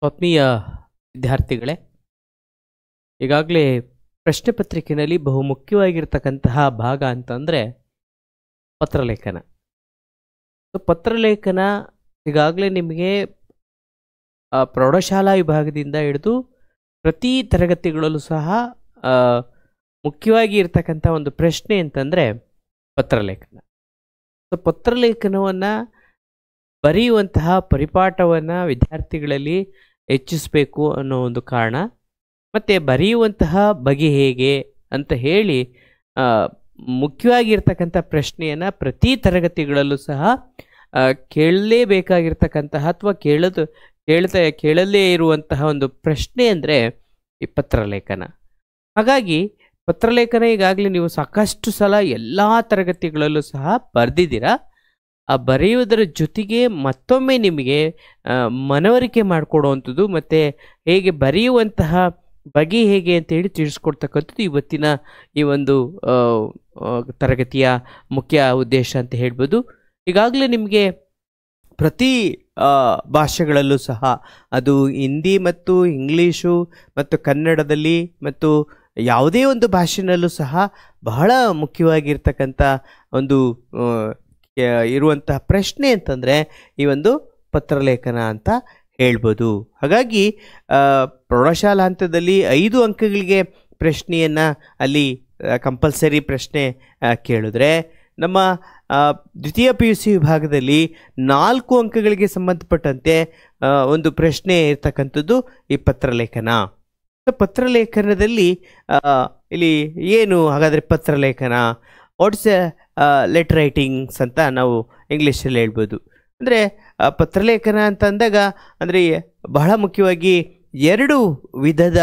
ಆತ್ಮೀಯ ವಿದ್ಯಾರ್ಥಿಗಳೇ, ಈಗಾಗಲೇ ಪ್ರಶ್ನೆ ಪತ್ರಿಕೆಯಲ್ಲಿ ಬಹುಮುಖ್ಯವಾಗಿರ್ತಕ್ಕಂತಹ ಭಾಗ ಅಂತಂದರೆ ಪತ್ರಲೇಖನ. ಪತ್ರಲೇಖನ ಈಗಾಗಲೇ ನಿಮಗೆ ಪ್ರೌಢಶಾಲಾ ವಿಭಾಗದಿಂದ ಹಿಡಿದು ಪ್ರತಿ ತರಗತಿಗಳಲ್ಲೂ ಸಹ ಮುಖ್ಯವಾಗಿ ಇರ್ತಕ್ಕಂಥ ಒಂದು ಪ್ರಶ್ನೆ ಅಂತಂದರೆ ಪತ್ರಲೇಖನ. ಪತ್ರಲೇಖನವನ್ನು ಬರೆಯುವಂತಹ ಪರಿಪಾಠವನ್ನು ವಿದ್ಯಾರ್ಥಿಗಳಲ್ಲಿ ಹೆಚ್ಚಿಸಬೇಕು ಅನ್ನೋ ಒಂದು ಕಾರಣ, ಮತ್ತು ಬರೆಯುವಂತಹ ಬಗೆ ಹೇಗೆ ಅಂತ ಹೇಳಿ ಮುಖ್ಯವಾಗಿರ್ತಕ್ಕಂಥ ಪ್ರಶ್ನೆಯನ್ನು ಪ್ರತಿ ತರಗತಿಗಳಲ್ಲೂ ಸಹ ಕೇಳಲೇಬೇಕಾಗಿರ್ತಕ್ಕಂತಹ ಅಥವಾ ಕೇಳಲೇ ಇರುವಂತಹ ಒಂದು ಪ್ರಶ್ನೆ ಅಂದರೆ ಈ ಪತ್ರಲೇಖನ. ಹಾಗಾಗಿ ಪತ್ರಲೇಖನ ಈಗಾಗಲೇ ನೀವು ಸಾಕಷ್ಟು ಸಲ ಎಲ್ಲ ತರಗತಿಗಳಲ್ಲೂ ಸಹ ಬರೆದಿದ್ದೀರಾ. ಆ ಬರೆಯುವುದರ ಜೊತೆಗೆ ಮತ್ತೊಮ್ಮೆ ನಿಮಗೆ ಮನವರಿಕೆ ಮಾಡಿಕೊಡುವಂಥದ್ದು ಮತ್ತು ಹೇಗೆ ಬರೆಯುವಂತಹ ಬಗೆ ಹೇಗೆ ಅಂತೇಳಿ ತಿಳಿಸ್ಕೊಡ್ತಕ್ಕಂಥದ್ದು ಇವತ್ತಿನ ಈ ಒಂದು ತರಗತಿಯ ಮುಖ್ಯ ಉದ್ದೇಶ ಅಂತ ಹೇಳ್ಬೋದು. ಈಗಾಗಲೇ ನಿಮಗೆ ಪ್ರತಿ ಭಾಷೆಗಳಲ್ಲೂ ಸಹ, ಅದು ಹಿಂದಿ ಮತ್ತು ಇಂಗ್ಲೀಷು ಮತ್ತು ಕನ್ನಡದಲ್ಲಿ ಮತ್ತು ಯಾವುದೇ ಒಂದು ಭಾಷೆಯಲ್ಲೂ ಸಹ ಬಹಳ ಮುಖ್ಯವಾಗಿರ್ತಕ್ಕಂಥ ಒಂದು ಇರುವಂತಹ ಪ್ರಶ್ನೆ ಅಂತಂದರೆ ಈ ಒಂದು ಪತ್ರಲೇಖನ ಅಂತ ಹೇಳ್ಬೋದು. ಹಾಗಾಗಿ ಪ್ರೌಢಶಾಲಾ ಹಂತದಲ್ಲಿ 5 ಅಂಕಗಳಿಗೆ ಪ್ರಶ್ನೆಯನ್ನು ಅಲ್ಲಿ ಕಂಪಲ್ಸರಿ ಪ್ರಶ್ನೆ ಕೇಳಿದ್ರೆ, ನಮ್ಮ ದ್ವಿತೀಯ PUC ವಿಭಾಗದಲ್ಲಿ 4 ಅಂಕಗಳಿಗೆ ಸಂಬಂಧಪಟ್ಟಂತೆ ಒಂದು ಪ್ರಶ್ನೆ ಇರ್ತಕ್ಕಂಥದ್ದು ಈ ಪತ್ರಲೇಖನ. ಪತ್ರಲೇಖನದಲ್ಲಿ ಇಲ್ಲಿ ಏನು ಹಾಗಾದರೆ ಪತ್ರಲೇಖನ, ವಾಟ್ಸ್ ಲೆಟರ್ ರೈಟಿಂಗ್ಸ್ ಅಂತ ನಾವು ಇಂಗ್ಲೀಷಲ್ಲಿ ಹೇಳ್ಬೋದು. ಅಂದರೆ ಪತ್ರಲೇಖನ ಅಂತ ಅಂದಾಗ ಅಂದರೆ ಬಹಳ ಮುಖ್ಯವಾಗಿ 2 ವಿಧದ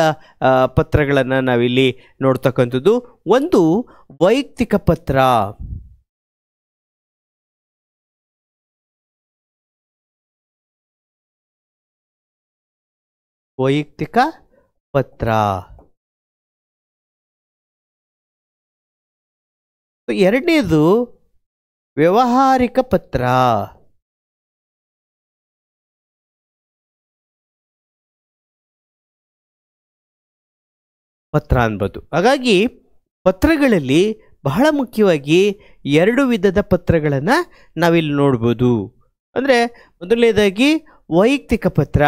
ಪತ್ರಗಳನ್ನು ನಾವಿಲ್ಲಿ ನೋಡ್ತಕ್ಕಂಥದ್ದು. ಒಂದು ವೈಯಕ್ತಿಕ ಪತ್ರ. ವೈಯಕ್ತಿಕ ಪತ್ರ. ಎರಡನೇದು ವ್ಯಾವಹಾರಿಕ ಪತ್ರ. ಅನ್ಬೋದು. ಹಾಗಾಗಿ ಪತ್ರಗಳಲ್ಲಿ ಬಹಳ ಮುಖ್ಯವಾಗಿ 2 ವಿಧದ ಪತ್ರಗಳನ್ನು ನಾವಿಲ್ಲಿ ನೋಡ್ಬೋದು. ಅಂದರೆ ಮೊದಲನೇದಾಗಿ ವೈಯಕ್ತಿಕ ಪತ್ರ,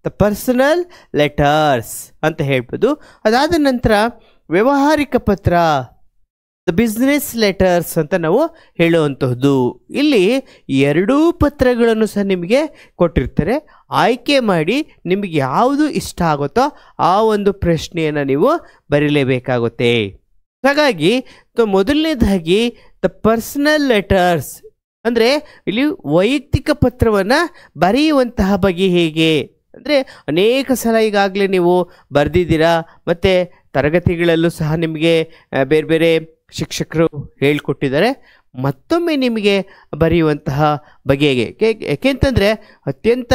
ದ ಪರ್ಸನಲ್ ಲೆಟರ್ಸ್ ಅಂತ ಹೇಳ್ಬೋದು. ಅದಾದ ನಂತರ ವ್ಯಾವಹಾರಿಕ ಪತ್ರ, ದ ಬಿಸ್ನೆಸ್ ಲೆಟರ್ಸ್ ಅಂತ ನಾವು ಹೇಳುವಂತಹದ್ದು. ಇಲ್ಲಿ 2 ಪತ್ರಗಳನ್ನು ಸಹ ನಿಮಗೆ ಕೊಟ್ಟಿರ್ತಾರೆ. ಆಯ್ಕೆ ಮಾಡಿ ನಿಮಗೆ ಯಾವುದು ಇಷ್ಟ ಆಗುತ್ತೋ ಆ ಒಂದು ಪ್ರಶ್ನೆಯನ್ನು ನೀವು ಬರೀಲೇಬೇಕಾಗುತ್ತೆ. ಹಾಗಾಗಿ ಮೊದಲನೇದಾಗಿ ದ ಪರ್ಸನಲ್ ಲೆಟರ್ಸ್ ಅಂದರೆ ಇಲ್ಲಿ ವೈಯಕ್ತಿಕ ಪತ್ರವನ್ನು ಬರೆಯುವಂತಹ ಬಗೆ ಹೇಗೆ ಅಂದರೆ, ಅನೇಕ ಸಲ ಈಗಾಗಲೇ ನೀವು ಬರೆದಿದ್ದೀರಾ, ಮತ್ತು ತರಗತಿಗಳಲ್ಲೂ ಸಹ ನಿಮಗೆ ಬೇರೆ ಬೇರೆ ಶಿಕ್ಷಕರು ಹೇಳಿಕೊಟ್ಟಿದ್ದಾರೆ. ಮತ್ತೊಮ್ಮೆ ನಿಮಗೆ ಬರೆಯುವಂತಹ ಬಗೆಗೆ ಏಕೆಂತಂದರೆ ಅತ್ಯಂತ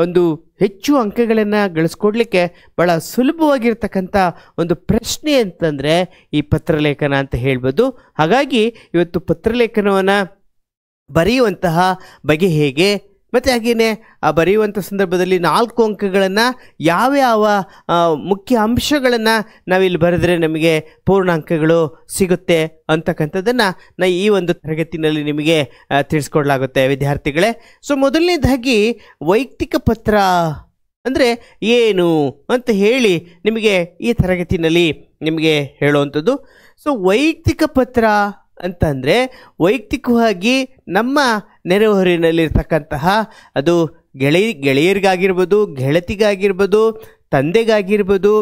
ಒಂದು ಹೆಚ್ಚು ಅಂಕಗಳನ್ನು ಗಳಿಸ್ಕೊಡ್ಲಿಕ್ಕೆ ಭಾಳ ಸುಲಭವಾಗಿರ್ತಕ್ಕಂಥ ಒಂದು ಪ್ರಶ್ನೆ ಅಂತಂದರೆ ಈ ಪತ್ರಲೇಖನ ಅಂತ ಹೇಳ್ಬೋದು. ಹಾಗಾಗಿ ಇವತ್ತು ಪತ್ರಲೇಖನವನ್ನು ಬರೆಯುವಂತಹ ಬಗೆ ಹೇಗೆ, ಮತ್ತು ಹಾಗೆಯೇ ಆ ಬರೆಯುವಂಥ ಸಂದರ್ಭದಲ್ಲಿ 4 ಅಂಕಗಳನ್ನು ಯಾವ್ಯಾವ ಮುಖ್ಯ ಅಂಶಗಳನ್ನು ನಾವಿಲ್ಲಿ ಬರೆದ್ರೆ ನಮಗೆ ಪೂರ್ಣ ಅಂಕಗಳು ಸಿಗುತ್ತೆ ಅಂತಕ್ಕಂಥದ್ದನ್ನು ಈ ಒಂದು ತರಗತಿಯಲ್ಲಿ ನಿಮಗೆ ತಿಳಿಸ್ಕೊಡ್ಲಾಗುತ್ತೆ ವಿದ್ಯಾರ್ಥಿಗಳೇ. ಮೊದಲನೇದಾಗಿ ವೈಯಕ್ತಿಕ ಪತ್ರ ಅಂದರೆ ಏನು ಅಂತ ಹೇಳಿ ನಿಮಗೆ ಈ ತರಗತಿಯಲ್ಲಿ ನಿಮಗೆ ಹೇಳುವಂಥದ್ದು. ವೈಯಕ್ತಿಕ ಪತ್ರ ಅಂತಂದರೆ ವೈಯಕ್ತಿಕವಾಗಿ ನಮ್ಮ ನೆರೆಹೊರೆಯಲ್ಲಿರ್ತಕ್ಕಂತಹ, ಅದು ಗೆಳೆಯರಿಗಾಗಿರ್ಬೋದು, ಗೆಳತಿಗಾಗಿರ್ಬೋದು, ತಂದೆಗಾಗಿರ್ಬೋದು,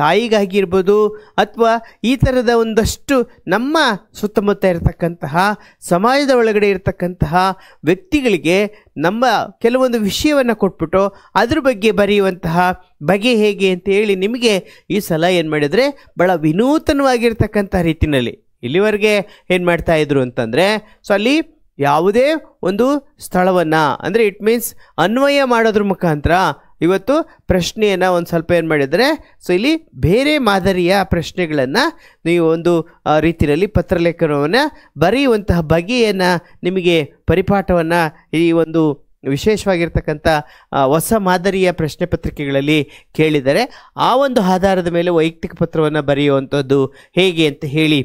ತಾಯಿಗಾಗಿರ್ಬೋದು, ಅಥವಾ ಈ ಥರದ ಒಂದಷ್ಟು ನಮ್ಮ ಸುತ್ತಮುತ್ತ ಇರತಕ್ಕಂತಹ ಸಮಾಜದ ಒಳಗಡೆ ಇರತಕ್ಕಂತಹ ವ್ಯಕ್ತಿಗಳಿಗೆ ನಮ್ಮ ಕೆಲವೊಂದು ವಿಷಯವನ್ನು ಕೊಟ್ಬಿಟ್ಟು ಅದ್ರ ಬಗ್ಗೆ ಬರೆಯುವಂತಹ ಬಗೆ ಹೇಗೆ ಅಂತ ಹೇಳಿ ನಿಮಗೆ ಈ ಸಲ ಏನು ಮಾಡಿದರೆ ಭಾಳ ವಿನೂತನವಾಗಿರ್ತಕ್ಕಂಥ ರೀತಿಯಲ್ಲಿ ಇಲ್ಲಿವರೆಗೆ ಏನು ಮಾಡ್ತಾಯಿದ್ರು ಅಂತಂದರೆ, ಅಲ್ಲಿ ಯಾವುದೇ ಒಂದು ಸ್ಥಳವನ್ನು ಅಂದರೆ ಇಟ್ ಮೀನ್ಸ್ ಅನ್ವಯ ಮಾಡೋದ್ರ ಮುಖಾಂತರ ಇವತ್ತು ಪ್ರಶ್ನೆಯನ್ನು ಒಂದು ಸ್ವಲ್ಪ ಏನು ಮಾಡಿದರೆ, ಇಲ್ಲಿ ಬೇರೆ ಮಾದರಿಯ ಪ್ರಶ್ನೆಗಳನ್ನು ನೀವು ಒಂದು ರೀತಿಯಲ್ಲಿ ಪತ್ರಲೇಖನವನ್ನು ಬರೆಯುವಂತಹ ಬಗೆಯನ್ನು ನಿಮಗೆ ಪರಿಪಾಠವನ್ನು ಈ ಒಂದು ವಿಶೇಷವಾಗಿರ್ತಕ್ಕಂಥ ಹೊಸ ಮಾದರಿಯ ಪ್ರಶ್ನೆ ಪತ್ರಿಕೆಗಳಲ್ಲಿ ಕೇಳಿದರೆ ಆ ಒಂದು ಆಧಾರದ ಮೇಲೆ ವೈಯಕ್ತಿಕ ಪತ್ರವನ್ನು ಬರೆಯುವಂಥದ್ದು ಹೇಗೆ ಅಂತ ಹೇಳಿ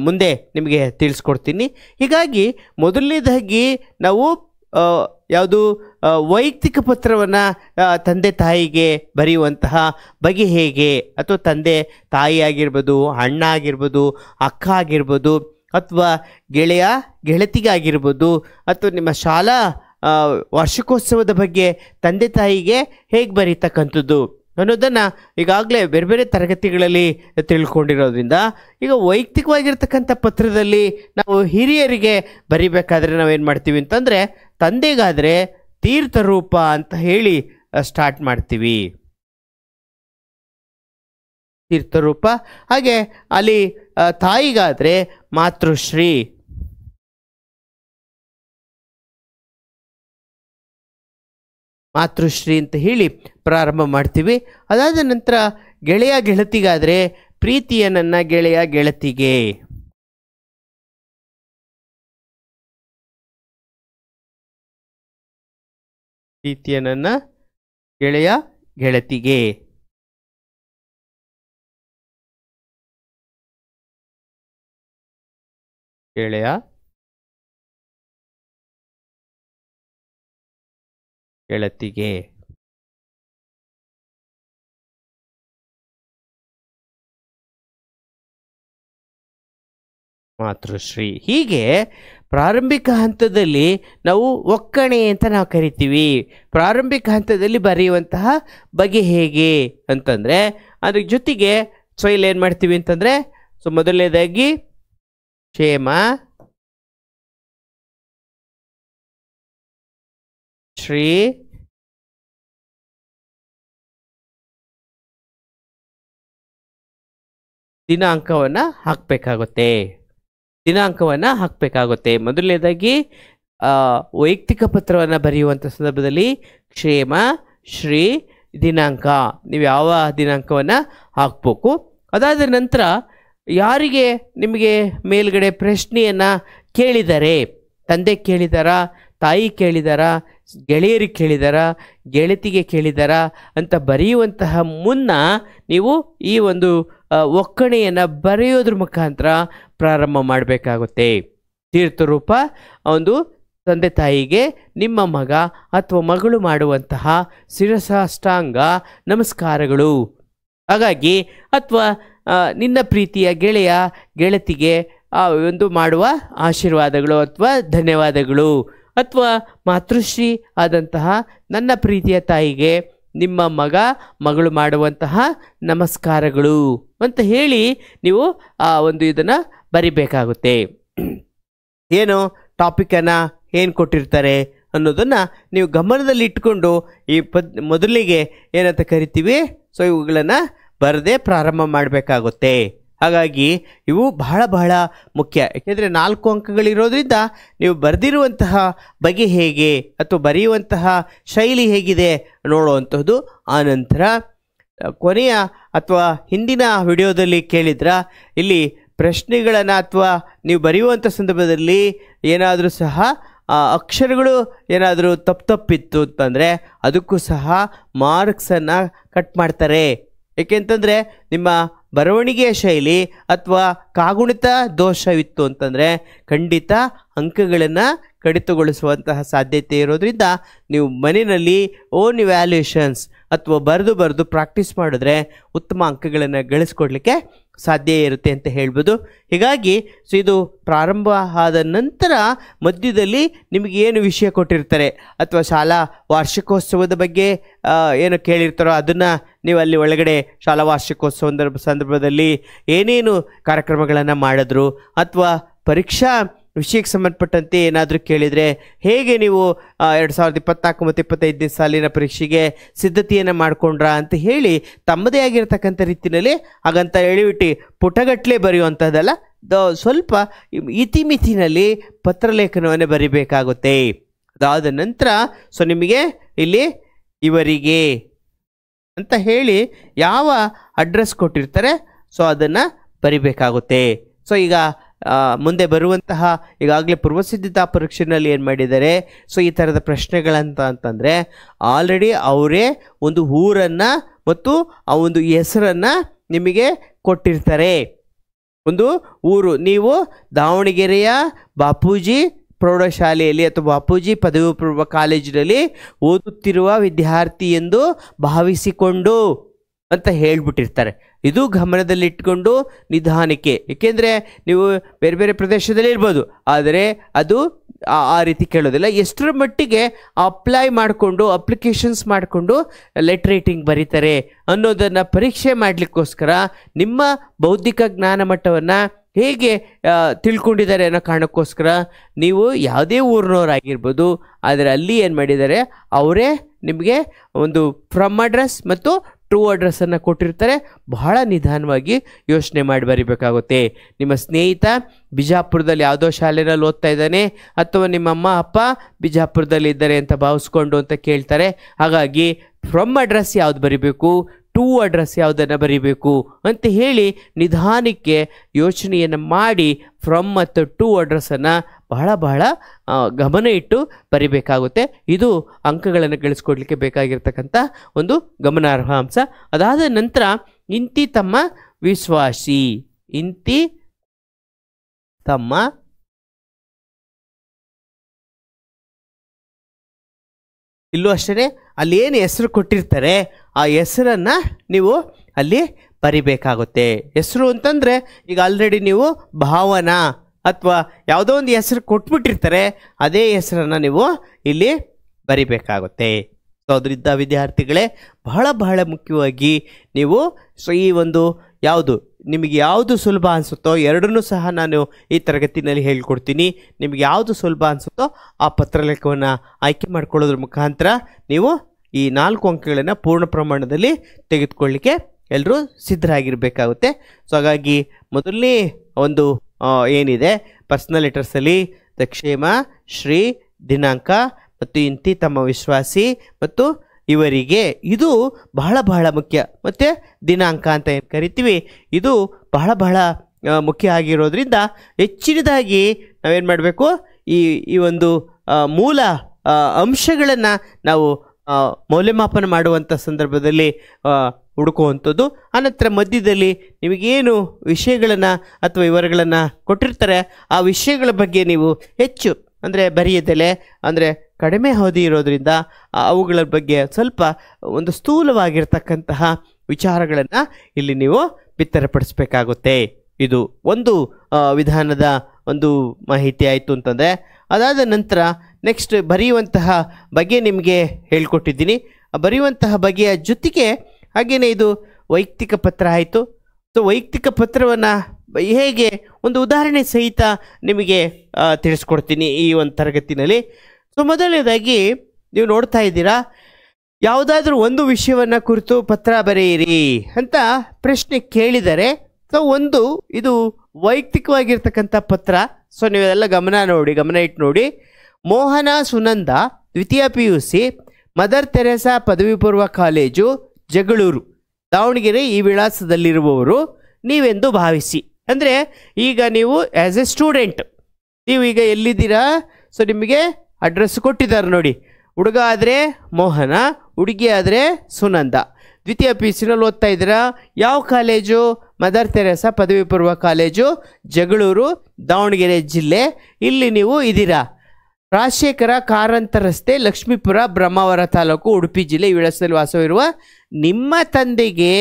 ಮುಂದೆ ನಿಮಗೆ ತಿಳಿಸ್ಕೊಡ್ತೀನಿ. ಹೀಗಾಗಿ ಮೊದಲನೇದಾಗಿ ನಾವು ಯಾವುದು ವೈಯಕ್ತಿಕ ಪತ್ರವನ್ನು ತಂದೆ ತಾಯಿಗೆ ಬರೆಯುವಂತಹ ಬಗೆ ಹೇಗೆ, ಅಥವಾ ತಂದೆ ತಾಯಿ ಆಗಿರ್ಬೋದು, ಅಣ್ಣ ಆಗಿರ್ಬೋದು, ಅಕ್ಕ ಆಗಿರ್ಬೋದು, ಅಥವಾ ಗೆಳತಿಗಾಗಿರ್ಬೋದು, ಅಥವಾ ನಿಮ್ಮ ಶಾಲಾ ವಾರ್ಷಿಕೋತ್ಸವದ ಬಗ್ಗೆ ತಂದೆ ತಾಯಿಗೆ ಹೇಗೆ ಬರೀತಕ್ಕಂಥದ್ದು ಅನ್ನೋದನ್ನು ಈಗಾಗಲೇ ಬೇರೆ ಬೇರೆ ತರಗತಿಗಳಲ್ಲಿ ತಿಳ್ಕೊಂಡಿರೋದ್ರಿಂದ ಈಗ ವೈಯಕ್ತಿಕವಾಗಿರ್ತಕ್ಕಂಥ ಪತ್ರದಲ್ಲಿ ನಾವು ಹಿರಿಯರಿಗೆ ಬರಿಬೇಕಾದ್ರೆ ನಾವೇನು ಮಾಡ್ತೀವಿ ಅಂತಂದರೆ, ತಂದೆಗಾದರೆ ತೀರ್ಥರೂಪ ಅಂತ ಹೇಳಿ ಸ್ಟಾರ್ಟ್ ಮಾಡ್ತೀವಿ, ತೀರ್ಥರೂಪ. ಹಾಗೆ ಅಲ್ಲಿ ತಾಯಿಗಾದರೆ ಮಾತೃಶ್ರೀ, ಮಾತೃಶ್ರೀ ಅಂತ ಹೇಳಿ ಪ್ರಾರಂಭ ಮಾಡ್ತೀವಿ. ಅದಾದ ನಂತರ ಗೆಳತಿಗಾದರೆ ಪ್ರೀತಿಯ ನನ್ನ ಗೆಳೆಯ ಗೆಳತಿಗೆ, ಪ್ರೀತಿಯ ನನ್ನ ಗೆಳೆಯ ಗೆಳತಿಗೆ. ಗೆಳೆಯ ಗೆಳತಿಗೆ. ಮಾತೃಶ್ರೀ. ಹೀಗೆ ಪ್ರಾರಂಭಿಕ ಹಂತದಲ್ಲಿ ನಾವು ಒಕ್ಕಣೆ ಅಂತ ನಾವು ಕರಿತೀವಿ. ಪ್ರಾರಂಭಿಕ ಹಂತದಲ್ಲಿ ಬರೆಯುವಂತಹ ಬಗೆ ಹೇಗೆ ಅಂತಂದರೆ, ಅದ್ರ ಜೊತೆಗೆ ಇಲ್ಲಿ ಏನು ಮಾಡ್ತೀವಿ ಅಂತಂದರೆ, ಮೊದಲನೇದಾಗಿ ಕ್ಷೇಮ, ಶ್ರೀ, ದಿನಾಂಕವನ್ನು ಹಾಕಬೇಕಾಗುತ್ತೆ. ಮೊದಲನೇದಾಗಿ ವೈಯಕ್ತಿಕ ಪತ್ರವನ್ನು ಬರೆಯುವಂಥ ಸಂದರ್ಭದಲ್ಲಿ ಕ್ಷೇಮ, ಶ್ರೀ, ದಿನಾಂಕ, ನೀವು ಯಾವ ದಿನಾಂಕವನ್ನು ಹಾಕಬೇಕು. ಅದಾದ ನಂತರ ಯಾರಿಗೆ ನಿಮಗೆ ಮೇಲ್ಗಡೆ ಪ್ರಶ್ನೆಯನ್ನು ಕೇಳಿದರೆ, ತಂದೆ ಕೇಳಿದಾರಾ, ತಾಯಿ ಕೇಳಿದಾರಾ, ಗೆಳೆಯರಿಗೆ ಕೇಳಿದಾರಾ, ಗೆಳತಿಗೆ ಕೇಳಿದಾರಾ ಅಂತ ಬರೆಯುವಂತಹ ಮುನ್ನ ನೀವು ಈ ಒಂದು ಒಕ್ಕಣೆಯನ್ನು ಬರೆಯೋದ್ರ ಮುಖಾಂತರ ಪ್ರಾರಂಭ ಮಾಡಬೇಕಾಗುತ್ತೆ. ತೀರ್ಥರೂಪ ಒಂದು ತಂದೆ ತಾಯಿಗೆ ನಿಮ್ಮ ಮಗ ಅಥವಾ ಮಗಳು ಮಾಡುವಂತಹ ಶಿರಸಾಷ್ಟಾಂಗ ನಮಸ್ಕಾರಗಳು. ಹಾಗಾಗಿ ಅಥವಾ ನಿನ್ನ ಪ್ರೀತಿಯ ಗೆಳೆಯ ಗೆಳತಿಗೆ ಒಂದು ಮಾಡುವ ಆಶೀರ್ವಾದಗಳು ಅಥವಾ ಧನ್ಯವಾದಗಳು, ಅಥವಾ ಮಾತೃಶ್ರೀ ಆದಂತಹ ನನ್ನ ಪ್ರೀತಿಯ ತಾಯಿಗೆ ನಿಮ್ಮ ಮಗಳು ಮಾಡುವಂತಹ ನಮಸ್ಕಾರಗಳು ಅಂತ ಹೇಳಿ ನೀವು ಒಂದು ಇದನ್ನು ಬರಿಬೇಕಾಗುತ್ತೆ. ಏನು ಟಾಪಿಕನ್ನು ಏನು ಕೊಟ್ಟಿರ್ತಾರೆ ಅನ್ನೋದನ್ನು ನೀವು ಗಮನದಲ್ಲಿ ಇಟ್ಕೊಂಡು ಈ ಮೊದಲಿಗೆ ಏನಂತ ಕರಿತೀವಿ, ಇವುಗಳನ್ನು ಬರದೆ ಪ್ರಾರಂಭ ಮಾಡಬೇಕಾಗುತ್ತೆ. ಹಾಗಾಗಿ ಇವು ಬಹಳ ಬಹಳ ಮುಖ್ಯ. ಯಾಕೆಂದರೆ 4 ಅಂಕಗಳಿರೋದ್ರಿಂದ ನೀವು ಬರೆದಿರುವಂತಹ ಬಗೆ ಹೇಗೆ ಅಥವಾ ಬರೆಯುವಂತಹ ಶೈಲಿ ಹೇಗಿದೆ ನೋಡುವಂಥದ್ದು. ಆನಂತರ ಕೊನೆಯ ಅಥವಾ ಹಿಂದಿನ ವಿಡಿಯೋದಲ್ಲಿ ಕೇಳಿದ್ರ, ಇಲ್ಲಿ ಪ್ರಶ್ನೆಗಳನ್ನು ಅಥವಾ ನೀವು ಬರೆಯುವಂಥ ಸಂದರ್ಭದಲ್ಲಿ ಏನಾದರೂ ಸಹ ಅಕ್ಷರಗಳು ಏನಾದರೂ ತಪ್ಪಿತ್ತು ಅಂತಂದರೆ ಅದಕ್ಕೂ ಸಹ ಮಾರ್ಕ್ಸನ್ನು ಕಟ್ ಮಾಡ್ತಾರೆ. ಏಕೆಂತಂದರೆ ನಿಮ್ಮ ಬರವಣಿಗೆಯ ಶೈಲಿ ಅಥವಾ ಕಾಗುಣಿತ ದೋಷವಿತ್ತು ಅಂತಂದರೆ ಖಂಡಿತ ಅಂಕಗಳನ್ನು ಕಡಿತಗೊಳಿಸುವಂತಹ ಸಾಧ್ಯತೆ ಇರೋದ್ರಿಂದ ನೀವು ಮನೆಯಲ್ಲಿ ಓನ್ ಇವ್ಯಾಲ್ಯೂಯೇಷನ್ಸ್ ಅಥವಾ ಬರೆದು ಪ್ರಾಕ್ಟೀಸ್ ಮಾಡಿದ್ರೆ ಉತ್ತಮ ಅಂಕಗಳನ್ನು ಗಳಿಸ್ಕೊಡ್ಲಿಕ್ಕೆ ಸಾಧ್ಯ ಇರುತ್ತೆ ಅಂತ ಹೇಳ್ಬೋದು. ಹೀಗಾಗಿ ಇದು ಪ್ರಾರಂಭ ಆದ ನಂತರ ಮಧ್ಯದಲ್ಲಿ ನಿಮಗೆ ಏನು ವಿಷಯ ಕೊಟ್ಟಿರ್ತಾರೆ ಅಥವಾ ಶಾಲಾ ವಾರ್ಷಿಕೋತ್ಸವದ ಬಗ್ಗೆ ಏನು ಕೇಳಿರ್ತಾರೋ ಅದನ್ನು ನೀವು ಅಲ್ಲಿ ಒಳಗಡೆ ಶಾಲಾ ವಾರ್ಷಿಕೋತ್ಸವ ಸಂದರ್ಭದಲ್ಲಿ ಏನೇನು ಕಾರ್ಯಕ್ರಮಗಳನ್ನು ಮಾಡಿದ್ರು ಅಥವಾ ಪರೀಕ್ಷಾ ವಿಷಯಕ್ಕೆ ಸಂಬಂಧಪಟ್ಟಂತೆ ಏನಾದರೂ ಕೇಳಿದರೆ ಹೇಗೆ ನೀವು 2024 ಮತ್ತು 25ನೇ ಸಾಲಿನ ಪರೀಕ್ಷೆಗೆ ಸಿದ್ಧತೆಯನ್ನು ಮಾಡಿಕೊಂಡ್ರಾ ಅಂತ ಹೇಳಿ ತಮ್ಮದೇ ಆಗಿರತಕ್ಕಂಥ ರೀತಿಯಲ್ಲಿ ಹಾಗಂತ ಹೇಳಿಬಿಟ್ಟು ಪುಟಗಟ್ಟಲೆ ಬರೆಯುವಂಥದ್ದಲ್ಲ, ಸ್ವಲ್ಪ ಇತಿಮಿತಿನಲ್ಲಿ ಪತ್ರಲೇಖನವನ್ನು ಬರಿಬೇಕಾಗುತ್ತೆ. ಅದಾದ ನಂತರ ನಿಮಗೆ ಇಲ್ಲಿ ಇವರಿಗೆ ಅಂತ ಹೇಳಿ ಯಾವ ಅಡ್ರೆಸ್ ಕೊಟ್ಟಿರ್ತಾರೆ ಅದನ್ನು ಬರಿಬೇಕಾಗುತ್ತೆ. ಈಗ ಮುಂದೆ ಬರುವಂತಹ ಈಗಾಗಲೇ ಪೂರ್ವಸಿದ್ಧತಾ ಪರೀಕ್ಷೆಯಲ್ಲಿ ಏನು ಮಾಡಿದ್ದಾರೆ, ಸೊ ಈ ಥರದ ಅಂತಂದರೆ ಆಲ್ರೆಡಿ ಅವರೇ ಒಂದು ಊರನ್ನು ಮತ್ತು ಆ ಒಂದು ಹೆಸರನ್ನು ನಿಮಗೆ ಕೊಟ್ಟಿರ್ತಾರೆ. ಒಂದು ಊರು, ನೀವು ದಾವಣಗೆರೆಯ ಬಾಪೂಜಿ ಪ್ರೌಢಶಾಲೆಯಲ್ಲಿ ಅಥವಾ ಬಾಪೂಜಿ ಪದವಿ ಪೂರ್ವ ಕಾಲೇಜಿನಲ್ಲಿ ಓದುತ್ತಿರುವ ವಿದ್ಯಾರ್ಥಿ ಎಂದು ಭಾವಿಸಿಕೊಂಡು ಅಂತ ಹೇಳಿಬಿಟ್ಟಿರ್ತಾರೆ. ಇದು ಗಮನದಲ್ಲಿಟ್ಕೊಂಡು ನಿಧಾನಕ್ಕೆ, ಏಕೆಂದರೆ ನೀವು ಬೇರೆ ಬೇರೆ ಪ್ರದೇಶದಲ್ಲಿ ಇರ್ಬೋದು, ಆದರೆ ಅದು ಆ ರೀತಿ ಕೇಳೋದಿಲ್ಲ. ಎಷ್ಟರ ಮಟ್ಟಿಗೆ ಅಪ್ಲಿಕೇಶನ್ಸ್ ಮಾಡಿಕೊಂಡು ಲೆಟರ್ ರೈಟಿಂಗ್ ಬರೀತಾರೆ ಅನ್ನೋದನ್ನು ಪರೀಕ್ಷೆ ಮಾಡಲಿಕ್ಕೋಸ್ಕರ ನಿಮ್ಮ ಬೌದ್ಧಿಕ ಜ್ಞಾನ ಮಟ್ಟವನ್ನು ಹೇಗೆ ತಿಳ್ಕೊಂಡಿದ್ದಾರೆ ಅನ್ನೋ ಕಾರಣಕ್ಕೋಸ್ಕರ ನೀವು ಯಾವುದೇ ಊರಿನವರಾಗಿರ್ಬೋದು, ಆದರೆ ಅಲ್ಲಿ ಏನು ಮಾಡಿದ್ದಾರೆ, ಅವರೇ ನಿಮಗೆ ಒಂದು ಫ್ರಮ್ ಅಡ್ರೆಸ್ ಮತ್ತು ಟ್ರೂ ಅಡ್ರೆಸ್ಸನ್ನು ಕೊಟ್ಟಿರ್ತಾರೆ. ಬಹಳ ನಿಧಾನವಾಗಿ ಯೋಚನೆ ಮಾಡಿ ಬರೀಬೇಕಾಗುತ್ತೆ. ನಿಮ್ಮ ಸ್ನೇಹಿತ ಬಿಜಾಪುರದಲ್ಲಿ ಯಾವುದೋ ಶಾಲೆಯಲ್ಲಿ ಓದ್ತಾ ಇದ್ದಾನೆ, ಅಥವಾ ನಿಮ್ಮ ಅಮ್ಮ ಅಪ್ಪ ಬಿಜಾಪುರದಲ್ಲಿ ಇದ್ದಾರೆ ಅಂತ ಭಾವಿಸ್ಕೊಂಡು ಅಂತ ಕೇಳ್ತಾರೆ. ಹಾಗಾಗಿ ಫ್ರಮ್ ಅಡ್ರೆಸ್ ಯಾವ್ದು ಬರೀಬೇಕು, ಟೂ ಅಡ್ರೆಸ್ ಯಾವುದನ್ನು ಬರೀಬೇಕು ಅಂತ ಹೇಳಿ ನಿಧಾನಕ್ಕೆ ಯೋಚನೆಯನ್ನು ಮಾಡಿ ಫ್ರಮ್ ಮತ್ತು ಟೂ ಅಡ್ರೆಸ್ಸನ್ನು ಬಹಳ ಗಮನ ಇಟ್ಟು ಬರಿಬೇಕಾಗುತ್ತೆ. ಇದು ಅಂಕಗಳನ್ನು ಗಳಿಸ್ಕೊಡ್ಲಿಕ್ಕೆ ಬೇಕಾಗಿರ್ತಕ್ಕಂಥ ಒಂದು ಗಮನಾರ್ಹ ಅಂಶ. ಅದಾದ ನಂತರ ಇಂತಿ ತಮ್ಮ ವಿಶ್ವಾಸಿ, ಇಂತಿ ತಮ್ಮ ಇಲ್ಲೂ ಅಷ್ಟೇ, ಅಲ್ಲಿ ಏನು ಹೆಸರು ಕೊಟ್ಟಿರ್ತಾರೆ ಆ ಹೆಸರನ್ನು ನೀವು ಅಲ್ಲಿ ಬರಿಬೇಕಾಗುತ್ತೆ. ಹೆಸರು ಅಂತಂದರೆ ಈಗ ಆಲ್ರೆಡಿ ನೀವು ಭಾವನಾ ಅಥವಾ ಯಾವುದೋ ಒಂದು ಹೆಸರು ಕೊಟ್ಬಿಟ್ಟಿರ್ತಾರೆ, ಅದೇ ಹೆಸರನ್ನು ನೀವು ಇಲ್ಲಿ ಬರಿಬೇಕಾಗುತ್ತೆ. ಸೊ ಅದರಿಂದ ವಿದ್ಯಾರ್ಥಿಗಳೇ ಬಹಳ ಮುಖ್ಯವಾಗಿ ನೀವು ಈ ಒಂದು ನಿಮಗೆ ಯಾವುದು ಸುಲಭ ಅನಿಸುತ್ತೋ ಎರಡನ್ನೂ ಸಹ ನಾನು ಈ ತರಗತಿನಲ್ಲಿ ಹೇಳ್ಕೊಡ್ತೀನಿ. ನಿಮಗೆ ಯಾವುದು ಸುಲಭ ಅನಿಸುತ್ತೋ ಆ ಪತ್ರಲೇಖವನ್ನು ಆಯ್ಕೆ ಮಾಡ್ಕೊಳ್ಳೋದ್ರ ಮುಖಾಂತರ ನೀವು ಈ 4 ಅಂಕಗಳನ್ನು ಪೂರ್ಣ ಪ್ರಮಾಣದಲ್ಲಿ ತೆಗೆದುಕೊಳ್ಳಿಕ್ಕೆ ಎಲ್ಲರೂ ಸಿದ್ಧರಾಗಿರಬೇಕಾಗುತ್ತೆ. ಸೊ ಹಾಗಾಗಿ ಮೊದಲನೇ ಒಂದು ಏನಿದೆ ಪರ್ಸನಲ್ ಲೆಟರ್ಸಲ್ಲಿ ಕ್ಷೇಮ, ಶ್ರೀ, ದಿನಾಂಕ ಮತ್ತು ಇಂತಿ ತಮ್ಮ ವಿಶ್ವಾಸಿ ಮತ್ತು ಇವರಿಗೆ, ಇದು ಬಹಳ ಮುಖ್ಯ. ಮತ್ತು ದಿನಾಂಕ ಅಂತ ಏನು ಕರಿತೀವಿ, ಇದು ಬಹಳ ಮುಖ್ಯ ಆಗಿರೋದ್ರಿಂದ ಹೆಚ್ಚಿನದಾಗಿ ನಾವೇನು ಮಾಡಬೇಕು, ಈ ಒಂದು ಮೂಲ ಅಂಶಗಳನ್ನು ನಾವು ಮೌಲ್ಯಮಾಪನ ಮಾಡುವಂಥ ಸಂದರ್ಭದಲ್ಲಿ ಹುಡುಕುವಂಥದ್ದು. ಆನಂತರ ಮಧ್ಯದಲ್ಲಿ ನಿಮಗೇನು ವಿಷಯಗಳನ್ನು ಅಥವಾ ವಿವರಗಳನ್ನು ಕೊಟ್ಟಿರ್ತಾರೆ ಆ ವಿಷಯಗಳ ಬಗ್ಗೆ ನೀವು ಹೆಚ್ಚು ಅಂದರೆ ಬರೆಯದಲೆ, ಅಂದರೆ ಕಡಿಮೆ ಅವಧಿ ಇರೋದರಿಂದ ಅವುಗಳ ಬಗ್ಗೆ ಸ್ವಲ್ಪ ಒಂದು ಸ್ಥೂಲವಾಗಿರ್ತಕ್ಕಂತಹ ವಿಚಾರಗಳನ್ನು ಇಲ್ಲಿ ನೀವು ಬಿತ್ತರಪಡಿಸ್ಬೇಕಾಗುತ್ತೆ. ಇದು ಒಂದು ವಿಧಾನದ ಒಂದು ಮಾಹಿತಿ ಆಯಿತು ಅಂತಂದರೆ, ಅದಾದ ನಂತರ ನೆಕ್ಸ್ಟ್ ಬರೆಯುವಂತಹ ಬಗ್ಗೆ ನಿಮಗೆ ಹೇಳ್ಕೊಟ್ಟಿದ್ದೀನಿ. ಬರೆಯುವಂತಹ ಬಗೆಯ ಜೊತೆಗೆ ಹಾಗೆಯೇ ಇದು ವೈಯಕ್ತಿಕ ಪತ್ರ ಆಯಿತು. ಸೊ ವೈಯಕ್ತಿಕ ಪತ್ರವನ್ನು ಹೇಗೆ ಒಂದು ಉದಾಹರಣೆ ಸಹಿತ ನಿಮಗೆ ತಿಳಿಸ್ಕೊಡ್ತೀನಿ ಈ ಒಂದು ತರಗತಿನಲ್ಲಿ. ಸೊ ಮೊದಲನೇದಾಗಿ ನೀವು ನೋಡ್ತಾ ಇದ್ದೀರಾ, ಯಾವುದಾದ್ರೂ ಒಂದು ವಿಷಯವನ್ನು ಕುರಿತು ಪತ್ರ ಬರೆಯಿರಿ ಅಂತ ಪ್ರಶ್ನೆ ಕೇಳಿದರೆ, ಸೊ ಇದು ವೈಯಕ್ತಿಕವಾಗಿರ್ತಕ್ಕಂಥ ಪತ್ರ. ಸೊ ನೀವೆಲ್ಲ ಗಮನ ಇಟ್ಟು ನೋಡಿ. ಮೋಹನ ಸುನಂದ, ದ್ವಿತೀಯ PUC, ಮದರ್ ತೆರೇಸಾ ಪದವಿ ಪೂರ್ವ ಕಾಲೇಜು, ಜಗಳೂರು, ದಾವಣಗೆರೆ ಈ ವಿಳಾಸದಲ್ಲಿರುವವರು ನೀವೆಂದು ಭಾವಿಸಿ. ಅಂದರೆ ಈಗ ನೀವು ಆ್ಯಸ್ ಎ ಸ್ಟೂಡೆಂಟ್ ನೀವು ಈಗ ಎಲ್ಲಿದ್ದೀರಾ, ಸೊ ನಿಮಗೆ ಅಡ್ರೆಸ್ ಕೊಟ್ಟಿದ್ದಾರೆ ನೋಡಿ. ಹುಡುಗ ಆದರೆ ಮೋಹನ, ಹುಡುಗಿ ಆದರೆ ಸುನಂದ, ದ್ವಿತೀಯ PUCನಲ್ಲಿ ಓದ್ತಾ ಇದ್ದೀರಾ. ಯಾವ ಕಾಲೇಜು? ಮದರ್ ತೆರೇಸಾ ಪದವಿ ಪೂರ್ವ ಕಾಲೇಜು, ಜಗಳೂರು, ದಾವಣಗೆರೆ ಜಿಲ್ಲೆ. ಇಲ್ಲಿ ನೀವು ಇದ್ದೀರಾ. ರಾಜಶೇಖರ ಕಾರಂತ ರಸ್ತೆ, ಲಕ್ಷ್ಮೀಪುರ, ಬ್ರಹ್ಮಾವರ ತಾಲೂಕು, ಉಡುಪಿ ಜಿಲ್ಲೆ ಈ ವಿಳಾಸದಲ್ಲಿ ವಾಸವಿರುವ ನಿಮ್ಮ ತಂದೆಗೆ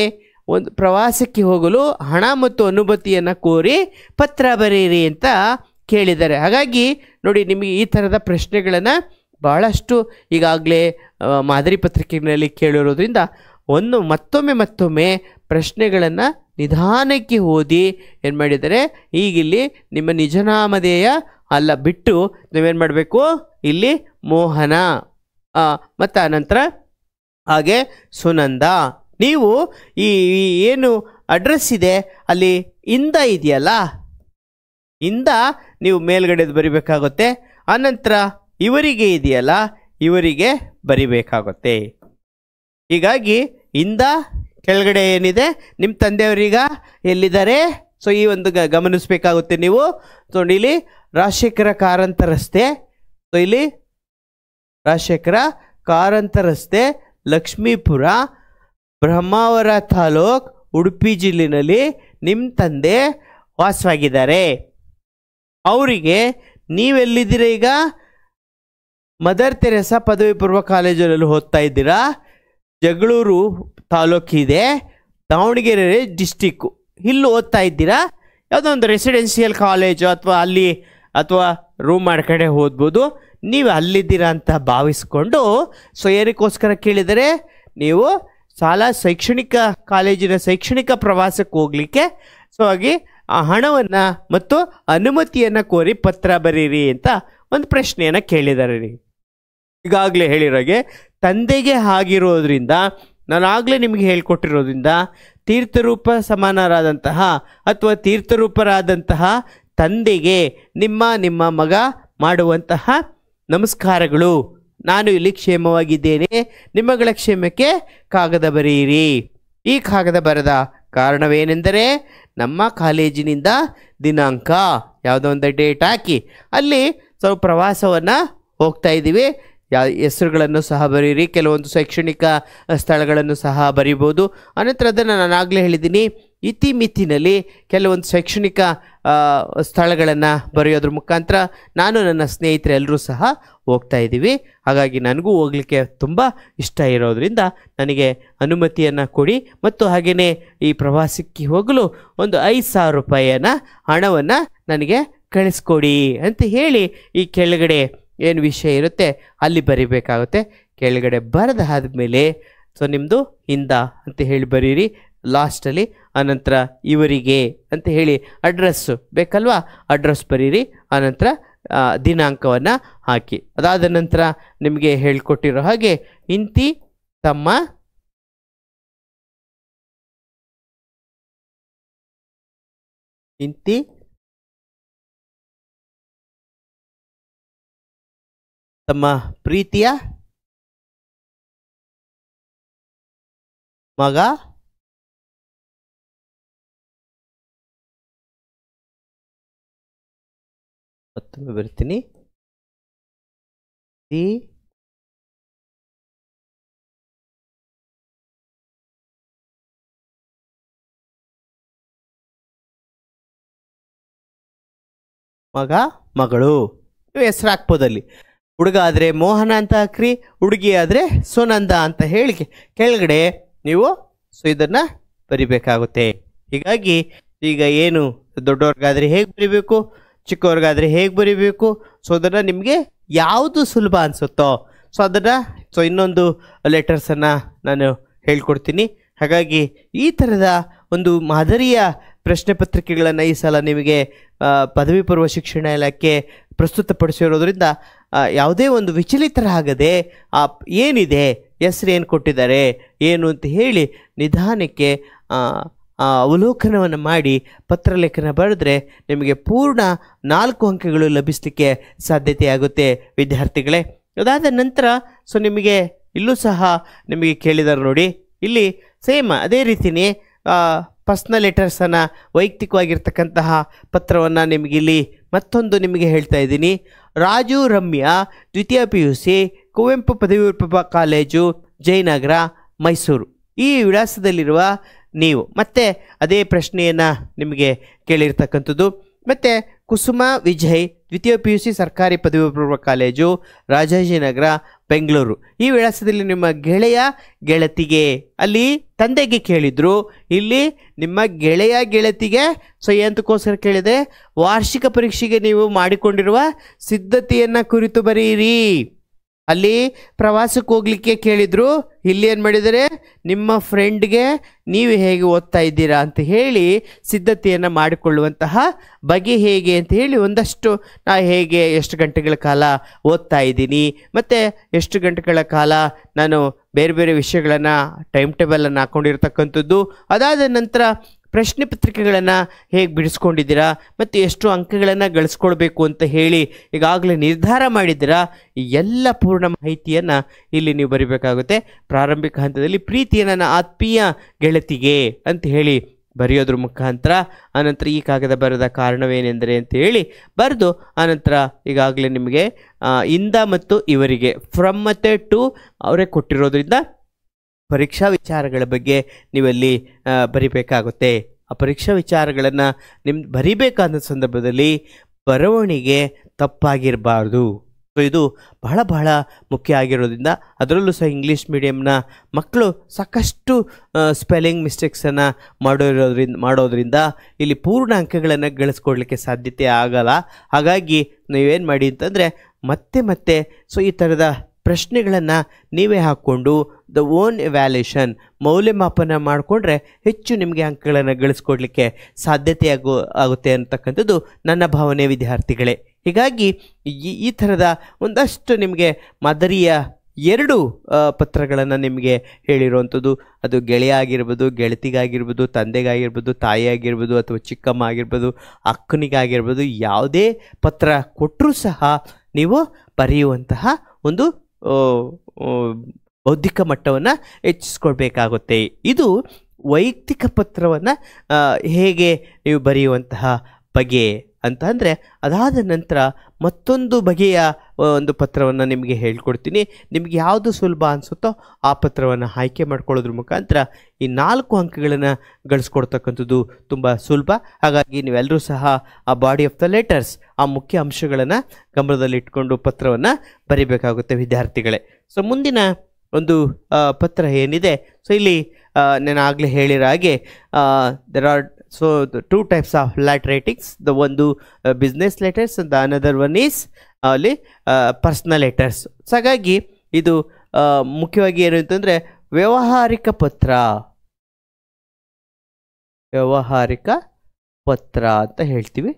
ಒಂದು ಪ್ರವಾಸಕ್ಕೆ ಹೋಗಲು ಹಣ ಮತ್ತು ಅನುಮತಿಯನ್ನು ಕೋರಿ ಪತ್ರ ಬರೆಯಿರಿ ಅಂತ ಕೇಳಿದ್ದಾರೆ. ಹಾಗಾಗಿ ನೋಡಿ, ನಿಮಗೆ ಈ ಥರದ ಪ್ರಶ್ನೆಗಳನ್ನು ಭಾಳಷ್ಟು ಈಗಾಗಲೇ ಮಾದರಿ ಪತ್ರಿಕೆಗಳಲ್ಲಿ ಕೇಳಿರೋದ್ರಿಂದ ಮತ್ತೊಮ್ಮೆ ಪ್ರಶ್ನೆಗಳನ್ನು ನಿಧಾನಕ್ಕೆ ಓದಿ ಏನು ಮಾಡಿದ್ದಾರೆ, ಈಗಿಲ್ಲಿ ನಿಮ್ಮ ನಿಜನಾಮಧೇಯ ಅಲ್ಲ ಬಿಟ್ಟು ನೀವೇನು ಮಾಡಬೇಕು, ಇಲ್ಲಿ ಮೋಹನ ಮತ್ತು ಅನಂತರ ಹಾಗೆ ಸುನಂದ, ನೀವು ಈ ಏನು ಅಡ್ರೆಸ್ ಇದೆ ಅಲ್ಲಿ ಇಂದ ಇದೆಯಲ್ಲ, ಇಂದ ನೀವು ಮೇಲ್ಗಡೆದು ಬರಿಬೇಕಾಗುತ್ತೆ. ಆನಂತರ ಇವರಿಗೆ ಇದೆಯಲ್ಲ, ಇವರಿಗೆ ಬರಿಬೇಕಾಗುತ್ತೆ. ಹೀಗಾಗಿ ಇಂದ ಕೆಳಗಡೆ ಏನಿದೆ, ನಿಮ್ಮ ತಂದೆಯವರೀಗ ಎಲ್ಲಿದ್ದಾರೆ? ಸೊ ಈ ಒಂದು ಗಮನಿಸಬೇಕಾಗುತ್ತೆ ನೀವು. ಸೊ ಇಲ್ಲಿ ರಾಜಶೇಖರ ಕಾರಂತ ರಸ್ತೆ, ಸೊ ಇಲ್ಲಿ ರಾಜಶೇಖರ ಕಾರಂತ ರಸ್ತೆ, ಲಕ್ಷ್ಮೀಪುರ, ಬ್ರಹ್ಮಾವರ ತಾಲೂಕ್, ಉಡುಪಿ ಜಿಲ್ಲೆಯಲ್ಲಿ ನಿಮ್ಮ ತಂದೆ ವಾಸವಾಗಿದ್ದಾರೆ. ಅವರಿಗೆ ನೀವೆಲ್ಲಿದ್ದೀರ ಈಗ? ಮದರ್ ತೆರೇಸಾ ಪದವಿ ಪೂರ್ವ ಕಾಲೇಜಿನಲ್ಲಿ ಓದ್ತಾ ಇದ್ದೀರಾ. ಜಗಳೂರು ತಾಲೂಕಿದೆ, ದಾವಣಗೆರೆ ಡಿಸ್ಟಿಕ್ಕು, ಇಲ್ಲಿ ಓದ್ತಾ ಇದ್ದೀರಾ. ಯಾವುದೋ ಒಂದು ರೆಸಿಡೆನ್ಷಿಯಲ್ ಕಾಲೇಜು ಅಥವಾ ರೂಮ್ ಮಾಡ್ಕೊಂಡೆ ಓದ್ಬೋದು. ನೀವು ಅಲ್ಲಿದ್ದೀರಾ ಅಂತ ಭಾವಿಸ್ಕೊಂಡು ಸೊ ಏನಕ್ಕೋಸ್ಕರ ಕೇಳಿದರೆ, ನೀವು ಶೈಕ್ಷಣಿಕ ಕಾಲೇಜಿನ ಶೈಕ್ಷಣಿಕ ಪ್ರವಾಸಕ್ಕೆ ಹೋಗಲಿಕ್ಕೆ ಸೊ ಹಾಗೆ ಆ ಹಣವನ್ನು ಮತ್ತು ಅನುಮತಿಯನ್ನು ಕೋರಿ ಪತ್ರ ಬರೀರಿ ಅಂತ ಒಂದು ಪ್ರಶ್ನೆಯನ್ನು ಕೇಳಿದ್ದಾರೆ. ಈಗಾಗಲೇ ಹೇಳಿರೋಗೆ ತಂದೆಗೆ ಆಗಿರೋದ್ರಿಂದ, ನಾನು ಆಗಲೇ ನಿಮಗೆ ಹೇಳಿಕೊಟ್ಟಿರೋದ್ರಿಂದ, ತೀರ್ಥರೂಪ ಸಮಾನರಾದಂತಹ ಅಥವಾ ತೀರ್ಥರೂಪರಾದಂತಹ ತಂದೆಗೆ ನಿಮ್ಮ ಮಗ ಮಾಡುವಂತಹ ನಮಸ್ಕಾರಗಳು. ನಾನು ಇಲ್ಲಿ ಕ್ಷೇಮವಾಗಿದ್ದೇನೆ, ನಿಮ್ಮಗಳ ಕ್ಷೇಮಕ್ಕೆ ಕಾಗದ ಬರೆಯಿರಿ. ಈ ಕಾಗದ ಬರೆದ ಕಾರಣವೇನೆಂದರೆ, ನಮ್ಮ ಕಾಲೇಜಿನಿಂದ ದಿನಾಂಕ ಯಾವುದೋ ಒಂದು ಡೇಟ್ ಹಾಕಿ ಅಲ್ಲಿ ಸ್ವಲ್ಪ ಪ್ರವಾಸವನ್ನು ಹೋಗ್ತಾ ಇದ್ದೀವಿ, ಹೆಸರುಗಳನ್ನು ಸಹ ಬರೀರಿ, ಕೆಲವೊಂದು ಶೈಕ್ಷಣಿಕ ಸ್ಥಳಗಳನ್ನು ಸಹ ಬರೀಬೋದು. ಅನಂತರ ಅದನ್ನು ನಾನು ಆಗಲೇ ಹೇಳಿದ್ದೀನಿ, ಇತಿಮಿತಿನಲ್ಲಿ ಕೆಲವೊಂದು ಶೈಕ್ಷಣಿಕ ಸ್ಥಳಗಳನ್ನು ಬರೆಯೋದ್ರ ಮುಖಾಂತರ ನಾನು ನನ್ನ ಸ್ನೇಹಿತರೆಲ್ಲರೂ ಸಹ ಹೋಗ್ತಾ ಇದ್ದೀವಿ. ಹಾಗಾಗಿ ನನಗೂ ಹೋಗಲಿಕ್ಕೆ ತುಂಬ ಇಷ್ಟ ಇರೋದರಿಂದ ನನಗೆ ಅನುಮತಿಯನ್ನು ಕೊಡಿ, ಮತ್ತು ಹಾಗೆಯೇ ಈ ಪ್ರವಾಸಕ್ಕೆ ಹೋಗಲು ಒಂದು 5,000 ರೂಪಾಯಿಯನ್ನು ಹಣವನ್ನು ನನಗೆ ಕಳಿಸ್ಕೊಡಿ ಅಂತ ಹೇಳಿ ಈ ಕೆಳಗಡೆ ಏನು ವಿಷಯ ಇರುತ್ತೆ ಅಲ್ಲಿ ಬರಿಬೇಕಾಗುತ್ತೆ. ಕೆಳಗಡೆ ಬರೆದ ಆದಮೇಲೆ ಸೊ ನಿಮ್ಮದು ಇಂದ ಅಂತ ಹೇಳಿ ಬರೀರಿ ಲಾಸ್ಟಲ್ಲಿ. ಆನಂತರ ಇವರಿಗೆ ಅಂತ ಹೇಳಿ ಅಡ್ರೆಸ್ಸು ಬೇಕಲ್ವಾ, ಅಡ್ರೆಸ್ ಬರೀರಿ. ಆನಂತರ ದಿನಾಂಕವನ್ನು ಹಾಕಿ. ಅದಾದ ನಂತರ ನಿಮಗೆ ಹೇಳಿಕೊಟ್ಟಿರೋ ಹಾಗೆ ಇಂತಿ ತಮ್ಮ ಪ್ರೀತಿಯ ಮಗ ಮತ್ತೊಮ್ಮೆ ಬರ್ತೀನಿ. ಮಗ ಮಗಳು ಹೆಸರು ಹಾಕ್ಬೋದಲ್ಲಿ. ಹುಡುಗ ಆದರೆ ಮೋಹನ ಅಂತ ಹಾಕ್ರಿ, ಹುಡುಗಿ ಆದರೆ ಸುನಂದ ಅಂತ ಹೇಳಿ ಕೆಳಗಡೆ ನೀವು ಸೊ ಇದನ್ನು ಬರಿಬೇಕಾಗುತ್ತೆ. ಹೀಗಾಗಿ ಈಗ ಏನು ದೊಡ್ಡವ್ರಿಗಾದರೆ ಹೇಗೆ ಬರಿಬೇಕು, ಚಿಕ್ಕವ್ರಿಗಾದರೆ ಹೇಗೆ ಬರಿಬೇಕು, ಸೊ ಅದನ್ನು ನಿಮಗೆ ಯಾವುದು ಸುಲಭ ಅನಿಸುತ್ತೋ ಸೊ ಅದನ್ನು ಸೊ ಇನ್ನೊಂದು ಲೆಟರ್ಸನ್ನು ನಾನು ಹೇಳ್ಕೊಡ್ತೀನಿ. ಹಾಗಾಗಿ ಈ ಥರದ ಒಂದು ಮಾದರಿಯ ಪ್ರಶ್ನೆ ಪತ್ರಿಕೆಗಳನ್ನು ಈ ಸಲ ನಿಮಗೆ ಪದವಿ ಪೂರ್ವ ಶಿಕ್ಷಣ ಇಲಾಖೆ ಪ್ರಸ್ತುತಪಡಿಸಿರೋದ್ರಿಂದ ಯಾವುದೇ ಒಂದು ವಿಚಲಿತರಾಗದೆ ಏನಿದೆ, ಹೆಸರು ಏನು ಕೊಟ್ಟಿದ್ದಾರೆ ಏನು ಅಂತ ಹೇಳಿ ನಿಧಾನಕ್ಕೆ ಅವಲೋಕನವನ್ನು ಮಾಡಿ ಪತ್ರಲೇಖನ ಬರೆದ್ರೆ ನಿಮಗೆ ಪೂರ್ಣ 4 ಅಂಕಗಳು ಲಭಿಸಲಿಕ್ಕೆ ಸಾಧ್ಯತೆಯಾಗುತ್ತೆ ವಿದ್ಯಾರ್ಥಿಗಳೇ. ಅದಾದ ನಂತರ ಸೊ ನಿಮಗೆ ಇಲ್ಲೂ ಸಹ ನಿಮಗೆ ಕೇಳಿದ್ದಾರೆ ನೋಡಿ, ಇಲ್ಲಿ ಸೇಮ್ ಅದೇ ರೀತಿಯೇ ಪರ್ಸ್ನಲ್ ಲೆಟರ್ಸನ್ನು ವೈಯಕ್ತಿಕವಾಗಿರ್ತಕ್ಕಂತಹ ಪತ್ರವನ್ನು ನಿಮಗಿಲ್ಲಿ ಮತ್ತೊಂದು ನಿಮಗೆ ಹೇಳ್ತಾ ಇದ್ದೀನಿ. ರಾಜು ರಮ್ಯಾ, ದ್ವಿತೀಯ PUC, ಕುವೆಂಪು ಪದವಿ ಪೂರ್ವ ಕಾಲೇಜು, ಜಯನಗರ, ಮೈಸೂರು. ಈ ವಿಳಾಸದಲ್ಲಿರುವ ನೀವು ಮತ್ತೆ ಅದೇ ಪ್ರಶ್ನೆಯನ್ನು ನಿಮಗೆ ಕೇಳಿರ್ತಕ್ಕಂಥದ್ದು. ಮತ್ತು ಕುಸುಮ ವಿಜಯ್, ದ್ವಿತೀಯ PUC ಸರ್ಕಾರಿ ಪದವಿ ಪೂರ್ವ ಕಾಲೇಜು, ರಾಜಾಜಿನಗರ, ಬೆಂಗಳೂರು. ಈ ವಿಳಾಸದಲ್ಲಿ ನಿಮ್ಮ ಗೆಳೆಯ ಗೆಳತಿಗೆ, ಅಲ್ಲಿ ತಂದೆಗೆ ಕೇಳಿದ್ರು, ಇಲ್ಲಿ ನಿಮ್ಮ ಗೆಳೆಯ ಗೆಳತಿಗೆ ಸೊ ಎಂತಕ್ಕೋಸ್ಕರ ಕೇಳಿದೆ, ವಾರ್ಷಿಕ ಪರೀಕ್ಷೆಗೆ ನೀವು ಮಾಡಿಕೊಂಡಿರುವ ಸಿದ್ಧತೆಯನ್ನು ಕುರಿತು ಬರೆಯಿರಿ. ಅಲ್ಲಿ ಪ್ರವಾಸಕ್ಕೆ ಹೋಗ್ಲಿಕ್ಕೆ ಕೇಳಿದ್ರು, ಇಲ್ಲಿ ಏನು ಮಾಡಿದರೆ ನಿಮ್ಮ ಫ್ರೆಂಡ್ಗೆ ನೀವು ಹೇಗೆ ಓದ್ತಾ ಇದ್ದೀರಾ ಅಂತ ಹೇಳಿ ಸಿದ್ಧತೆಯನ್ನು ಮಾಡಿಕೊಳ್ಳುವಂತಹ ಬಗೆ ಹೇಗೆ ಅಂತ ಹೇಳಿ ಒಂದಷ್ಟು ಹೇಗೆ ಎಷ್ಟು ಗಂಟೆಗಳ ಕಾಲ ಓದ್ತಾ ಇದ್ದೀನಿ ಮತ್ತು ಎಷ್ಟು ಗಂಟೆಗಳ ಕಾಲ ನಾನು ಬೇರೆ ಬೇರೆ ವಿಷಯಗಳನ್ನು ಟೈಮ್ ಟೇಬಲನ್ನು ಹಾಕ್ಕೊಂಡಿರ್ತಕ್ಕಂಥದ್ದು. ಅದಾದ ನಂತರ ಪ್ರಶ್ನೆ ಪತ್ರಿಕೆಗಳನ್ನು ಹೇಗೆ ಬಿಡಿಸ್ಕೊಂಡಿದ್ದೀರಾ ಮತ್ತು ಎಷ್ಟು ಅಂಕಗಳನ್ನು ಗಳಿಸ್ಕೊಳ್ಬೇಕು ಅಂತ ಹೇಳಿ ಈಗಾಗಲೇ ನಿರ್ಧಾರ ಮಾಡಿದ್ದೀರಾ, ಈ ಎಲ್ಲ ಪೂರ್ಣ ಮಾಹಿತಿಯನ್ನು ಇಲ್ಲಿ ನೀವು ಬರೀಬೇಕಾಗುತ್ತೆ. ಪ್ರಾರಂಭಿಕ ಹಂತದಲ್ಲಿ ಪ್ರೀತಿಯ ನನ್ನ ಆತ್ಮೀಯ ಗೆಳತಿಗೆ ಅಂತ ಹೇಳಿ ಬರೆಯೋದ್ರ ಮುಖಾಂತರ ಆನಂತರ ಈ ಕಾಗದ ಬರೆದ ಕಾರಣವೇನೆಂದರೆ ಅಂತ ಹೇಳಿ ಬರೆದು ಆನಂತರ ಈಗಾಗಲೇ ನಿಮಗೆ ಇಂದ ಮತ್ತು ಇವರಿಗೆ ಫ್ರಮ್ ಮತ್ತು ಟು ಅವರೇ ಕೊಟ್ಟಿರೋದ್ರಿಂದ ಪರೀಕ್ಷಾ ವಿಚಾರಗಳ ಬಗ್ಗೆ ನೀವಲ್ಲಿ ಬರಿಬೇಕಾಗುತ್ತೆ. ಆ ಪರೀಕ್ಷಾ ವಿಚಾರಗಳನ್ನು ಬರಿಬೇಕಾದ ಸಂದರ್ಭದಲ್ಲಿ ಬರವಣಿಗೆ ತಪ್ಪಾಗಿರಬಾರ್ದು. ಸೊ ಇದು ಬಹಳ ಬಹಳ ಮುಖ್ಯ ಆಗಿರೋದ್ರಿಂದ ಅದರಲ್ಲೂ ಸಹ ಇಂಗ್ಲೀಷ್ ಮೀಡಿಯಮ್ನ ಮಕ್ಕಳು ಸಾಕಷ್ಟು ಸ್ಪೆಲ್ಲಿಂಗ್ ಮಿಸ್ಟೇಕ್ಸನ್ನು ಮಾಡೋದ್ರಿಂದ ಇಲ್ಲಿ ಪೂರ್ಣ ಅಂಕಗಳನ್ನು ಗಳಿಸ್ಕೊಡ್ಲಿಕ್ಕೆ ಸಾಧ್ಯತೆ ಆಗಲ್ಲ. ಹಾಗಾಗಿ ನೀವೇನು ಮಾಡಿ ಅಂತಂದರೆ ಮತ್ತೆ ಸೊ ಈ ಥರದ ಪ್ರಶ್ನೆಗಳನ್ನು ನೀವೇ ಹಾಕ್ಕೊಂಡು ದ ಓನ್ ಎವ್ಯಾಲ್ಯೂಷನ್ ಮೌಲ್ಯಮಾಪನ ಮಾಡಿಕೊಂಡ್ರೆ ಹೆಚ್ಚು ನಿಮಗೆ ಅಂಕಗಳನ್ನು ಗಳಿಸ್ಕೊಡ್ಲಿಕ್ಕೆ ಸಾಧ್ಯತೆ ಆಗುತ್ತೆ ಅಂತಕ್ಕಂಥದ್ದು ನನ್ನ ಭಾವನೆ ವಿದ್ಯಾರ್ಥಿಗಳೇ. ಹೀಗಾಗಿ ಈ ಥರದ ಒಂದಷ್ಟು ನಿಮಗೆ ಮಾದರಿಯ 2 ಪತ್ರಗಳನ್ನು ನಿಮಗೆ ಹೇಳಿರುವಂಥದ್ದು, ಅದು ಗೆಳೆಯ ಆಗಿರ್ಬೋದು, ಗೆಳತಿಗಾಗಿರ್ಬೋದು, ತಂದೆಗಾಗಿರ್ಬೋದು, ತಾಯಿಯಾಗಿರ್ಬೋದು, ಅಥವಾ ಚಿಕ್ಕಮ್ಮ ಆಗಿರ್ಬೋದು, ಅಕ್ಕನಿಗಾಗಿರ್ಬೋದು, ಯಾವುದೇ ಪತ್ರ ಕೊಟ್ಟರೂ ಸಹ ನೀವು ಬರೆಯುವಂತಹ ಒಂದು ಬೌದ್ಧಿಕ ಮಟ್ಟವನ್ನು ಹೆಚ್ಚಿಸ್ಕೊಳ್ಬೇಕಾಗುತ್ತೆ. ಇದು ವೈಯಕ್ತಿಕ ಪತ್ರವನ್ನು ಹೇಗೆ ನೀವು ಬರೆಯುವಂತಹ ಬಗೆ ಅಂತ ಅಂದರೆ, ಅದಾದ ನಂತರ ಮತ್ತೊಂದು ಬಗೆಯ ಒಂದು ಪತ್ರವನ್ನು ನಿಮಗೆ ಹೇಳ್ಕೊಡ್ತೀನಿ. ನಿಮಗೆ ಯಾವುದು ಸುಲಭ ಅನಿಸುತ್ತೋ ಆ ಪತ್ರವನ್ನು ಆಯ್ಕೆ ಮಾಡ್ಕೊಳ್ಳೋದ್ರ ಮುಖಾಂತರ ಈ 4 ಅಂಕಗಳನ್ನು ಗಳಿಸ್ಕೊಡ್ತಕ್ಕಂಥದ್ದು ತುಂಬ ಸುಲಭ. ಹಾಗಾಗಿ ನೀವೆಲ್ಲರೂ ಸಹ ಆ ಬಾಡಿ ಆಫ್ ದ ಲೆಟರ್ಸ್, ಆ ಮುಖ್ಯ ಅಂಶಗಳನ್ನು ಗಮನದಲ್ಲಿಟ್ಕೊಂಡು ಪತ್ರವನ್ನು ಬರಿಬೇಕಾಗುತ್ತೆ ವಿದ್ಯಾರ್ಥಿಗಳೇ. ಸೊ ಮುಂದಿನ ಒಂದು ಪತ್ರ ಏನಿದೆ, ಸೊ ಇಲ್ಲಿ ನಾನು ಆಗಲೇ ಹೇಳಿರೋ ಹಾಗೆ there are so 2 types of letter writings. The ಒಂದು business letters and the another one is ಅಲ್ಲಿ ಪರ್ಸ್ನಲ್ ಲೆಟರ್ಸ್. ಸೊ ಹಾಗಾಗಿ ಇದು ಮುಖ್ಯವಾಗಿ ಏನು ಅಂತಂದರೆ ವ್ಯಾವಹಾರಿಕ ಪತ್ರ ಅಂತ ಹೇಳ್ತೀವಿ.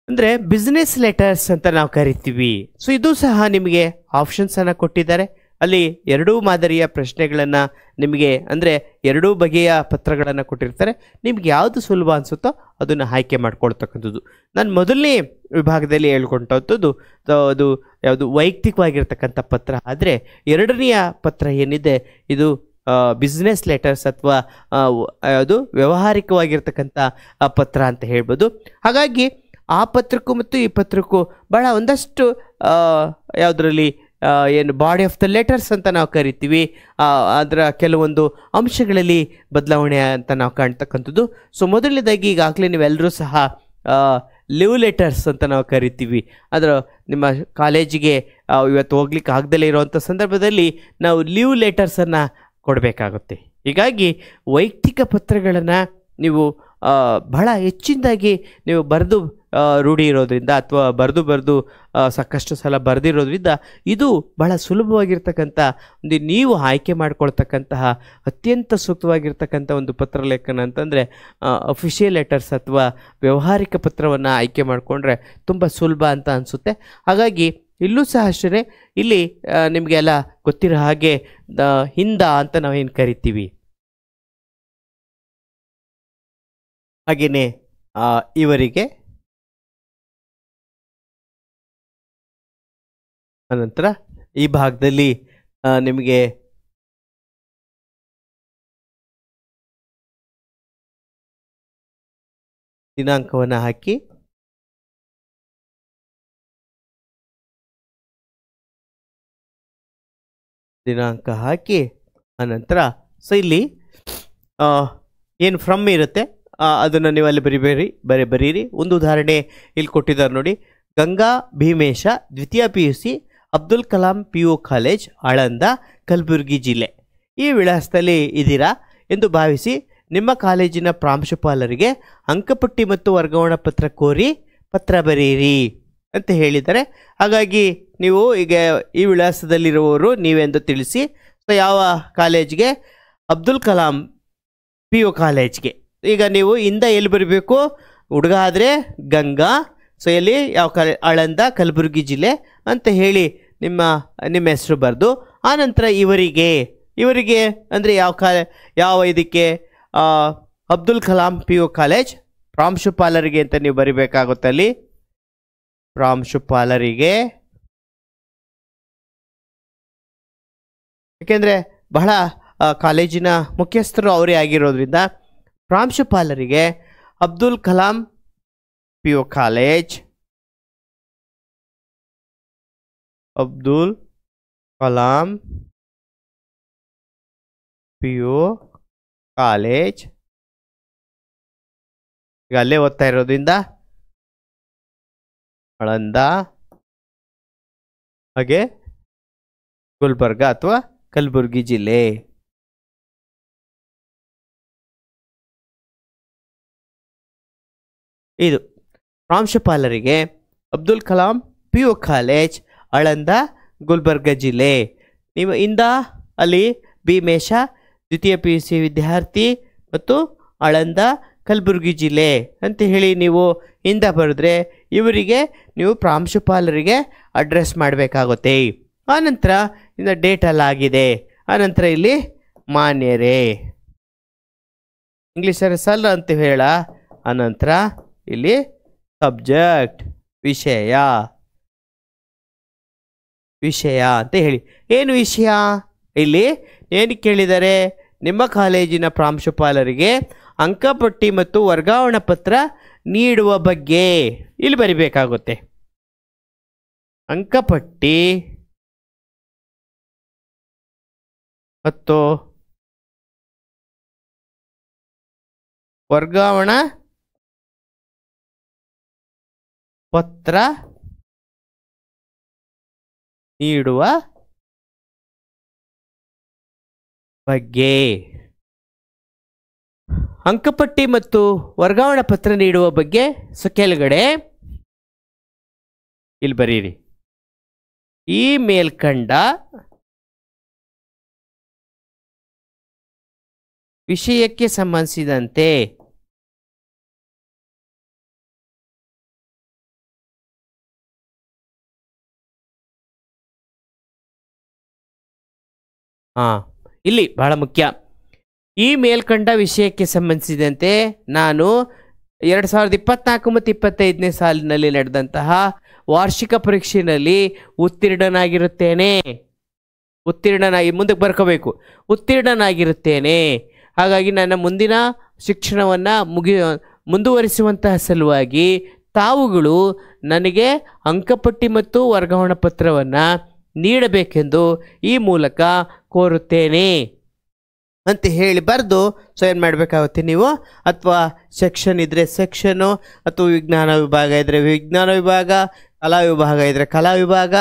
ಅಂದರೆ ಬಿಸ್ನೆಸ್ ಲೆಟರ್ಸ್ ಅಂತ ನಾವು ಕರಿತೀವಿ. ಸೊ ಇದು ಸಹ ನಿಮಗೆ ಆಪ್ಷನ್ಸನ್ನು ಕೊಟ್ಟಿದ್ದಾರೆ. ಅಲ್ಲಿ 2 ಮಾದರಿಯ ಪ್ರಶ್ನೆಗಳನ್ನು ನಿಮಗೆ ಅಂದರೆ 2 ಬಗೆಯ ಪತ್ರಗಳನ್ನು ಕೊಟ್ಟಿರ್ತಾರೆ. ನಿಮ್ಗೆ ಯಾವುದು ಸುಲಭ ಅನಿಸುತ್ತೋ ಅದನ್ನು ಆಯ್ಕೆ ಮಾಡ್ಕೊಳ್ತಕ್ಕಂಥದ್ದು. ನಾನು ಮೊದಲನೇ ವಿಭಾಗದಲ್ಲಿ ಹೇಳ್ಕೊಂಡದ್ದು ಅದು ಯಾವುದು ವೈಯಕ್ತಿಕವಾಗಿರ್ತಕ್ಕಂಥ ಪತ್ರ. ಆದರೆ 2ನೆಯ ಪತ್ರ ಏನಿದೆ ಇದು ಬಿಸ್ನೆಸ್ ಲೆಟರ್ಸ್ ಅಥವಾ ಯಾವುದು ವ್ಯಾವಹಾರಿಕವಾಗಿರ್ತಕ್ಕಂಥ ಪತ್ರ ಅಂತ ಹೇಳ್ಬೋದು. ಹಾಗಾಗಿ ಆ ಪತ್ರಕ್ಕೂ ಮತ್ತು ಈ ಪತ್ರಕ್ಕೂ ಭಾಳ ಒಂದಷ್ಟು ಯಾವುದರಲ್ಲಿ ಏನು ಬಾಡಿ ಆಫ್ ದ ಲೆಟರ್ಸ್ ಅಂತ ನಾವು ಕರಿತೀವಿ, ಅದರ ಕೆಲವೊಂದು ಅಂಶಗಳಲ್ಲಿ ಬದಲಾವಣೆ ಅಂತ ನಾವು ಕಾಣ್ತಕ್ಕಂಥದ್ದು. ಸೊ ಮೊದಲನೇದಾಗಿ ಈಗಾಗಲೇ ನೀವೆಲ್ಲರೂ ಸಹ ಲೀವ್ ಲೆಟರ್ಸ್ ಅಂತ ನಾವು ಕರಿತೀವಿ. ಅದರ ನಿಮ್ಮ ಕಾಲೇಜಿಗೆ ಇವತ್ತು ಹೋಗ್ಲಿಕ್ಕೆ ಆಗದಲ್ಲೇ ಇರೋವಂಥ ಸಂದರ್ಭದಲ್ಲಿ ನಾವು ಲೀವ್ ಲೆಟರ್ಸನ್ನು ಕೊಡಬೇಕಾಗುತ್ತೆ. ಹೀಗಾಗಿ ವೈಯಕ್ತಿಕ ಪತ್ರಗಳನ್ನು ನೀವು ಬಹಳ ಹೆಚ್ಚಿನದಾಗಿ ನೀವು ಬರೆದು ರೂಢಿ ಇರೋದ್ರಿಂದ ಅಥವಾ ಬರೆದು ಸಾಕಷ್ಟು ಸಲ ಬರೆದಿರೋದ್ರಿಂದ ಇದು ಬಹಳ ಸುಲಭವಾಗಿರ್ತಕ್ಕಂಥ ಒಂದು ನೀವು ಆಯ್ಕೆ ಮಾಡ್ಕೊಳ್ತಕ್ಕಂತಹ ಅತ್ಯಂತ ಸೂಕ್ತವಾಗಿರ್ತಕ್ಕಂಥ ಒಂದು ಪತ್ರಲೇಖನ ಅಂತಂದರೆ ಅಫಿಷಿಯಲ್ ಲೆಟರ್ಸ್ ಅಥವಾ ವ್ಯಾವಹಾರಿಕ ಪತ್ರವನ್ನು ಆಯ್ಕೆ ಮಾಡಿಕೊಂಡ್ರೆ ತುಂಬ ಸುಲಭ ಅಂತ ಅನಿಸುತ್ತೆ. ಹಾಗಾಗಿ ಇಲ್ಲೂ ಸಹ ಅಷ್ಟೇ, ಇಲ್ಲಿ ನಿಮಗೆಲ್ಲ ಗೊತ್ತಿರೋ ಹಾಗೆ ಹಿಂದ ಅಂತ ನಾವೇನು ಕರಿತೀವಿ, ಹಾಗೆಯೇ ಇವರಿಗೆ, ಅನಂತರ ಈ ಭಾಗದಲ್ಲಿ ನಿಮಗೆ ದಿನಾಂಕವನ್ನು ಹಾಕಿ ಅನಂತರ ಸೊ ಇಲ್ಲಿ ಏನು ಫ್ರಮ್ ಇರುತ್ತೆ ಅದನ್ನು ನೀವು ಅಲ್ಲಿ ಬರೀರಿ. ಒಂದು ಉದಾಹರಣೆ ಇಲ್ಲಿ ಕೊಟ್ಟಿದ್ದಾರೆ ನೋಡಿ. ಗಂಗಾ ಭೀಮೇಶ ದ್ವಿತೀಯ PUC Abdul Kalam PU college Aland Kalaburagi ಜಿಲ್ಲೆ. ಈ ವಿಳಾಸದಲ್ಲಿ ಇದ್ದೀರಾ ಎಂದು ಭಾವಿಸಿ ನಿಮ್ಮ ಕಾಲೇಜಿನ ಪ್ರಾಂಶುಪಾಲರಿಗೆ ಅಂಕಪಟ್ಟಿ ಮತ್ತು ವರ್ಗಾವಣಾ ಪತ್ರ ಕೋರಿ ಪತ್ರ ಬರೆಯಿರಿ ಅಂತ ಹೇಳಿದ್ದಾರೆ. ಹಾಗಾಗಿ ನೀವು ಈಗ ಈ ವಿಳಾಸದಲ್ಲಿರುವವರು ನೀವೆಂದು ತಿಳಿಸಿ. ಸೊ ಯಾವ ಕಾಲೇಜ್ಗೆ? ಅಬ್ದುಲ್ ಕಲಾಂ PU ಕಾಲೇಜ್ಗೆ. ಈಗ ನೀವು ಇಂದ ಎಲ್ಲಿ ಬರಬೇಕು? ಹುಡುಗ ಆದರೆ ಗಂಗಾ, ಸೊ ಎಲ್ಲಿ ಯಾವ ಆಳಂದ ಕಲಬುರಗಿ ಜಿಲ್ಲೆ ಅಂತ ಹೇಳಿ ನಿಮ್ಮ ಹೆಸರು ಬರೆದು, ಆನಂತರ ಇವರಿಗೆ ಅಂದರೆ ಯಾವ ಇದಕ್ಕೆ ಅಬ್ದುಲ್ ಕಲಾಂ PU ಕಾಲೇಜ್ ಪ್ರಾಂಶುಪಾಲರಿಗೆ ಅಂತ ನೀವು ಬರಿಬೇಕಾಗುತ್ತೆ. ಅಲ್ಲಿ ಪ್ರಾಂಶುಪಾಲರಿಗೆ, ಯಾಕೆಂದರೆ ಬಹಳ ಕಾಲೇಜಿನ ಮುಖ್ಯಸ್ಥರು ಅವರೇ ಆಗಿರೋದ್ರಿಂದ ಪ್ರಾಂಶುಪಾಲರಿಗೆ Abdul Kalam PU college, Abdul Kalam PU college, ಈಗ ಅಲ್ಲೇ ಓದ್ತಾ ಇರೋದ್ರಿಂದ ಆಳಂದ, ಹಾಗೆ ಗುಲ್ಬರ್ಗ ಅಥವಾ ಕಲಬುರ್ಗಿ ಜಿಲ್ಲೆ. ಇದು ಪ್ರಾಂಶುಪಾಲರಿಗೆ ಅಬ್ದುಲ್ ಕಲಾಂ PU ಕಾಲೇಜ್, ಆಳಂದ, ಗುಲ್ಬರ್ಗ ಜಿಲ್ಲೆ. ನೀವು ಇಂದ ಅಲ್ಲಿ ಭೀಮೇಶ ದ್ವಿತೀಯ PUC ವಿದ್ಯಾರ್ಥಿ ಮತ್ತು ಆಳಂದ ಕಲಬುರ್ಗಿ ಜಿಲ್ಲೆ ಅಂತ ಹೇಳಿ ನೀವು ಇಂದ ಬರೆದ್ರೆ ಇವರಿಗೆ ನೀವು ಪ್ರಾಂಶುಪಾಲರಿಗೆ ಅಡ್ರೆಸ್ ಮಾಡಬೇಕಾಗುತ್ತೆ. ಆನಂತರ ಇನ್ನು ಡೇಟಲ್ಲಿ ಆಗಿದೆ, ಆನಂತರ ಇಲ್ಲಿ ಮಾನ್ಯರೇ ಇಂಗ್ಲೀಷಲ್ಲಿ ಸಲ್ ಅಂತ ಹೇಳ, ಆನಂತರ ಇಲ್ಲಿ ಸಬ್ಜೆಕ್ಟ್ ವಿಷಯ ಅಂತ ಹೇಳಿ. ಏನು ವಿಷಯ ಇಲ್ಲಿ ಏನು ಕೇಳಿದರೆ, ನಿಮ್ಮ ಕಾಲೇಜಿನ ಪ್ರಾಂಶುಪಾಲರಿಗೆ ಅಂಕಪಟ್ಟಿ ಮತ್ತು ವರ್ಗಾವಣಾ ಪತ್ರ ನೀಡುವ ಬಗ್ಗೆ ಇಲ್ಲಿ ಬರಿಬೇಕಾಗುತ್ತೆ. ಅಂಕಪಟ್ಟಿ ಮತ್ತು ವರ್ಗಾವಣಾ ಪತ್ರ ನೀಡುವ ಬಗ್ಗೆ. ಅಂಕಪಟ್ಟಿ ಮತ್ತು ವರ್ಗಾವಣಾ ಪತ್ರ ನೀಡುವ ಬಗ್ಗೆ ಕೆಳಗಡೆ ಇಲ್ಲಿ ಬರೀರಿ. ಈ ಮೇಲ್ಕಂಡ ವಿಷಯಕ್ಕೆ ಸಂಬಂಧಿಸಿದಂತೆ ಇಲ್ಲಿ ಬಹಳ ಮುಖ್ಯ. ಈ ಮೇಲ್ಕಂಡ ವಿಷಯಕ್ಕೆ ಸಂಬಂಧಿಸಿದಂತೆ ನಾನು 2024 ಮತ್ತು 25ನೇ ಸಾಲಿನಲ್ಲಿ ನಡೆದಂತಹ ವಾರ್ಷಿಕ ಪರೀಕ್ಷೆಯಲ್ಲಿ ಉತ್ತೀರ್ಣನಾಗಿರುತ್ತೇನೆ. ಮುಂದಕ್ಕೆ ಬರ್ಕೋಬೇಕು. ಉತ್ತೀರ್ಣನಾಗಿರುತ್ತೇನೆ. ಹಾಗಾಗಿ ನನ್ನ ಮುಂದಿನ ಶಿಕ್ಷಣವನ್ನು ಮುಂದುವರಿಸುವಂತಹ ಸಲುವಾಗಿ ತಾವುಗಳು ನನಗೆ ಅಂಕಪಟ್ಟಿ ಮತ್ತು ವರ್ಗಾವಣಾ ಪತ್ರವನ್ನು ನೀಡಬೇಕೆಂದು ಈ ಮೂಲಕ ಕೋರುತ್ತೇನೆ ಅಂತ ಹೇಳಿ ಬರೆದು ಸೊ ಏನು ಮಾಡಬೇಕಾಗುತ್ತೆ ನೀವು, ಅಥವಾ ಸೆಕ್ಷನ್ ಇದ್ದರೆ ಸೆಕ್ಷನ್ನು, ಅಥವಾ ವಿಜ್ಞಾನ ವಿಭಾಗ ಇದ್ದರೆ ವಿಜ್ಞಾನ ವಿಭಾಗ, ಕಲಾ ವಿಭಾಗ ಇದ್ದರೆ ಕಲಾ ವಿಭಾಗ,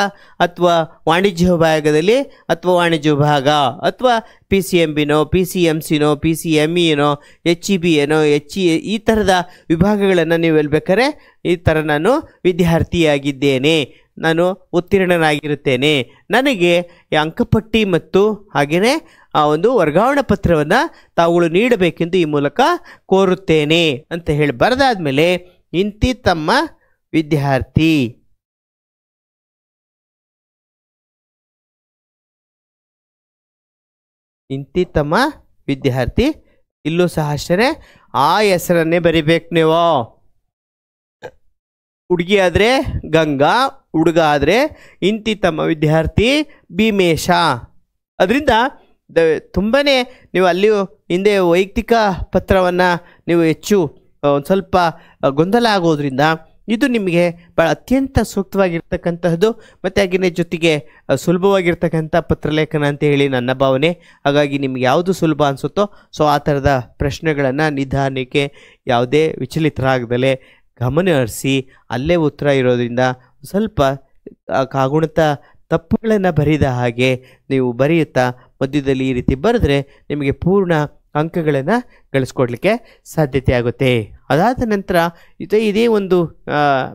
ಅಥವಾ ವಾಣಿಜ್ಯ ವಿಭಾಗದಲ್ಲಿ ಅಥವಾ ವಾಣಿಜ್ಯ ವಿಭಾಗ, ಅಥವಾ PCMBನೋ PCMCನೋ PCMEನೋ HEBನೋ ಈ ಥರದ ವಿಭಾಗಗಳನ್ನು ನೀವು ಹೇಳ್ಬೇಕಾರೆ ಈ ಥರ ನಾನು ವಿದ್ಯಾರ್ಥಿಯಾಗಿದ್ದೇನೆ, ನಾನು ಉತ್ತೀರ್ಣನಾಗಿರುತ್ತೇನೆ, ನನಗೆ ಅಂಕಪಟ್ಟಿ ಮತ್ತು ಹಾಗೆಯೇ ಆ ಒಂದು ವರ್ಗಾವಣಾ ಪತ್ರವನ್ನು ತಾವುಗಳು ನೀಡಬೇಕೆಂದು ಈ ಮೂಲಕ ಕೋರುತ್ತೇನೆ ಅಂತ ಹೇಳಿ ಬರೆದಾದ್ಮೇಲೆ ಇಂತಿ ತಮ್ಮ ವಿದ್ಯಾರ್ಥಿ ಇಲ್ಲೂ ಸಹ ಅಷ್ಟೇ ಆ ಹೆಸರನ್ನೇ ಬರಿಬೇಕು. ನೀವು ಹುಡುಗಿ ಆದರೆ ಗಂಗಾ, ಹುಡುಗ ಆದರೆ ಇಂತಿ ತಮ್ಮ ವಿದ್ಯಾರ್ಥಿ ಭೀಮೇಶ. ಅದರಿಂದ ತುಂಬಾ ನೀವು ಅಲ್ಲಿಯೂ ಹಿಂದೆ ವೈಯಕ್ತಿಕ ಪತ್ರವನ್ನು ನೀವು ಹೆಚ್ಚು ಒಂದು ಸ್ವಲ್ಪ ಗೊಂದಲ ಆಗೋದ್ರಿಂದ ಇದು ನಿಮಗೆ ಭಾಳ ಅತ್ಯಂತ ಸೂಕ್ತವಾಗಿರ್ತಕ್ಕಂತಹದ್ದು ಮತ್ತು ಹಾಗೆಯೇ ಜೊತೆಗೆ ಸುಲಭವಾಗಿರ್ತಕ್ಕಂಥ ಪತ್ರಲೇಖನ ಅಂತ ಹೇಳಿ ನನ್ನ ಭಾವನೆ. ಹಾಗಾಗಿ ನಿಮ್ಗೆ ಯಾವುದು ಸುಲಭ ಅನಿಸುತ್ತೋ ಸೊ ಆ ಥರದ ಪ್ರಶ್ನೆಗಳನ್ನು ನಿಧಾನಕ್ಕೆ ಯಾವುದೇ ವಿಚಲಿತರಾಗದಲೇ ಗಮನ ಹರಿಸಿ ಅಲ್ಲೇ ಉತ್ತರ ಇರೋದ್ರಿಂದ ಸ್ವಲ್ಪ ಕಾಗುಣಿತ ತಪ್ಪುಗಳನ್ನು ಬರಿದ ಹಾಗೆ ನೀವು ಬರೆಯುತ್ತಾ ಮಧ್ಯದಲ್ಲಿ ಈ ರೀತಿ ಬರೆದ್ರೆ ನಿಮಗೆ ಪೂರ್ಣ ಅಂಕಗಳನ್ನು ಗಳಿಸ್ಕೊಡ್ಲಿಕ್ಕೆ ಸಾಧ್ಯತೆ ಆಗುತ್ತೆ. ಅದಾದ ನಂತರ ಇದೇ ಒಂದು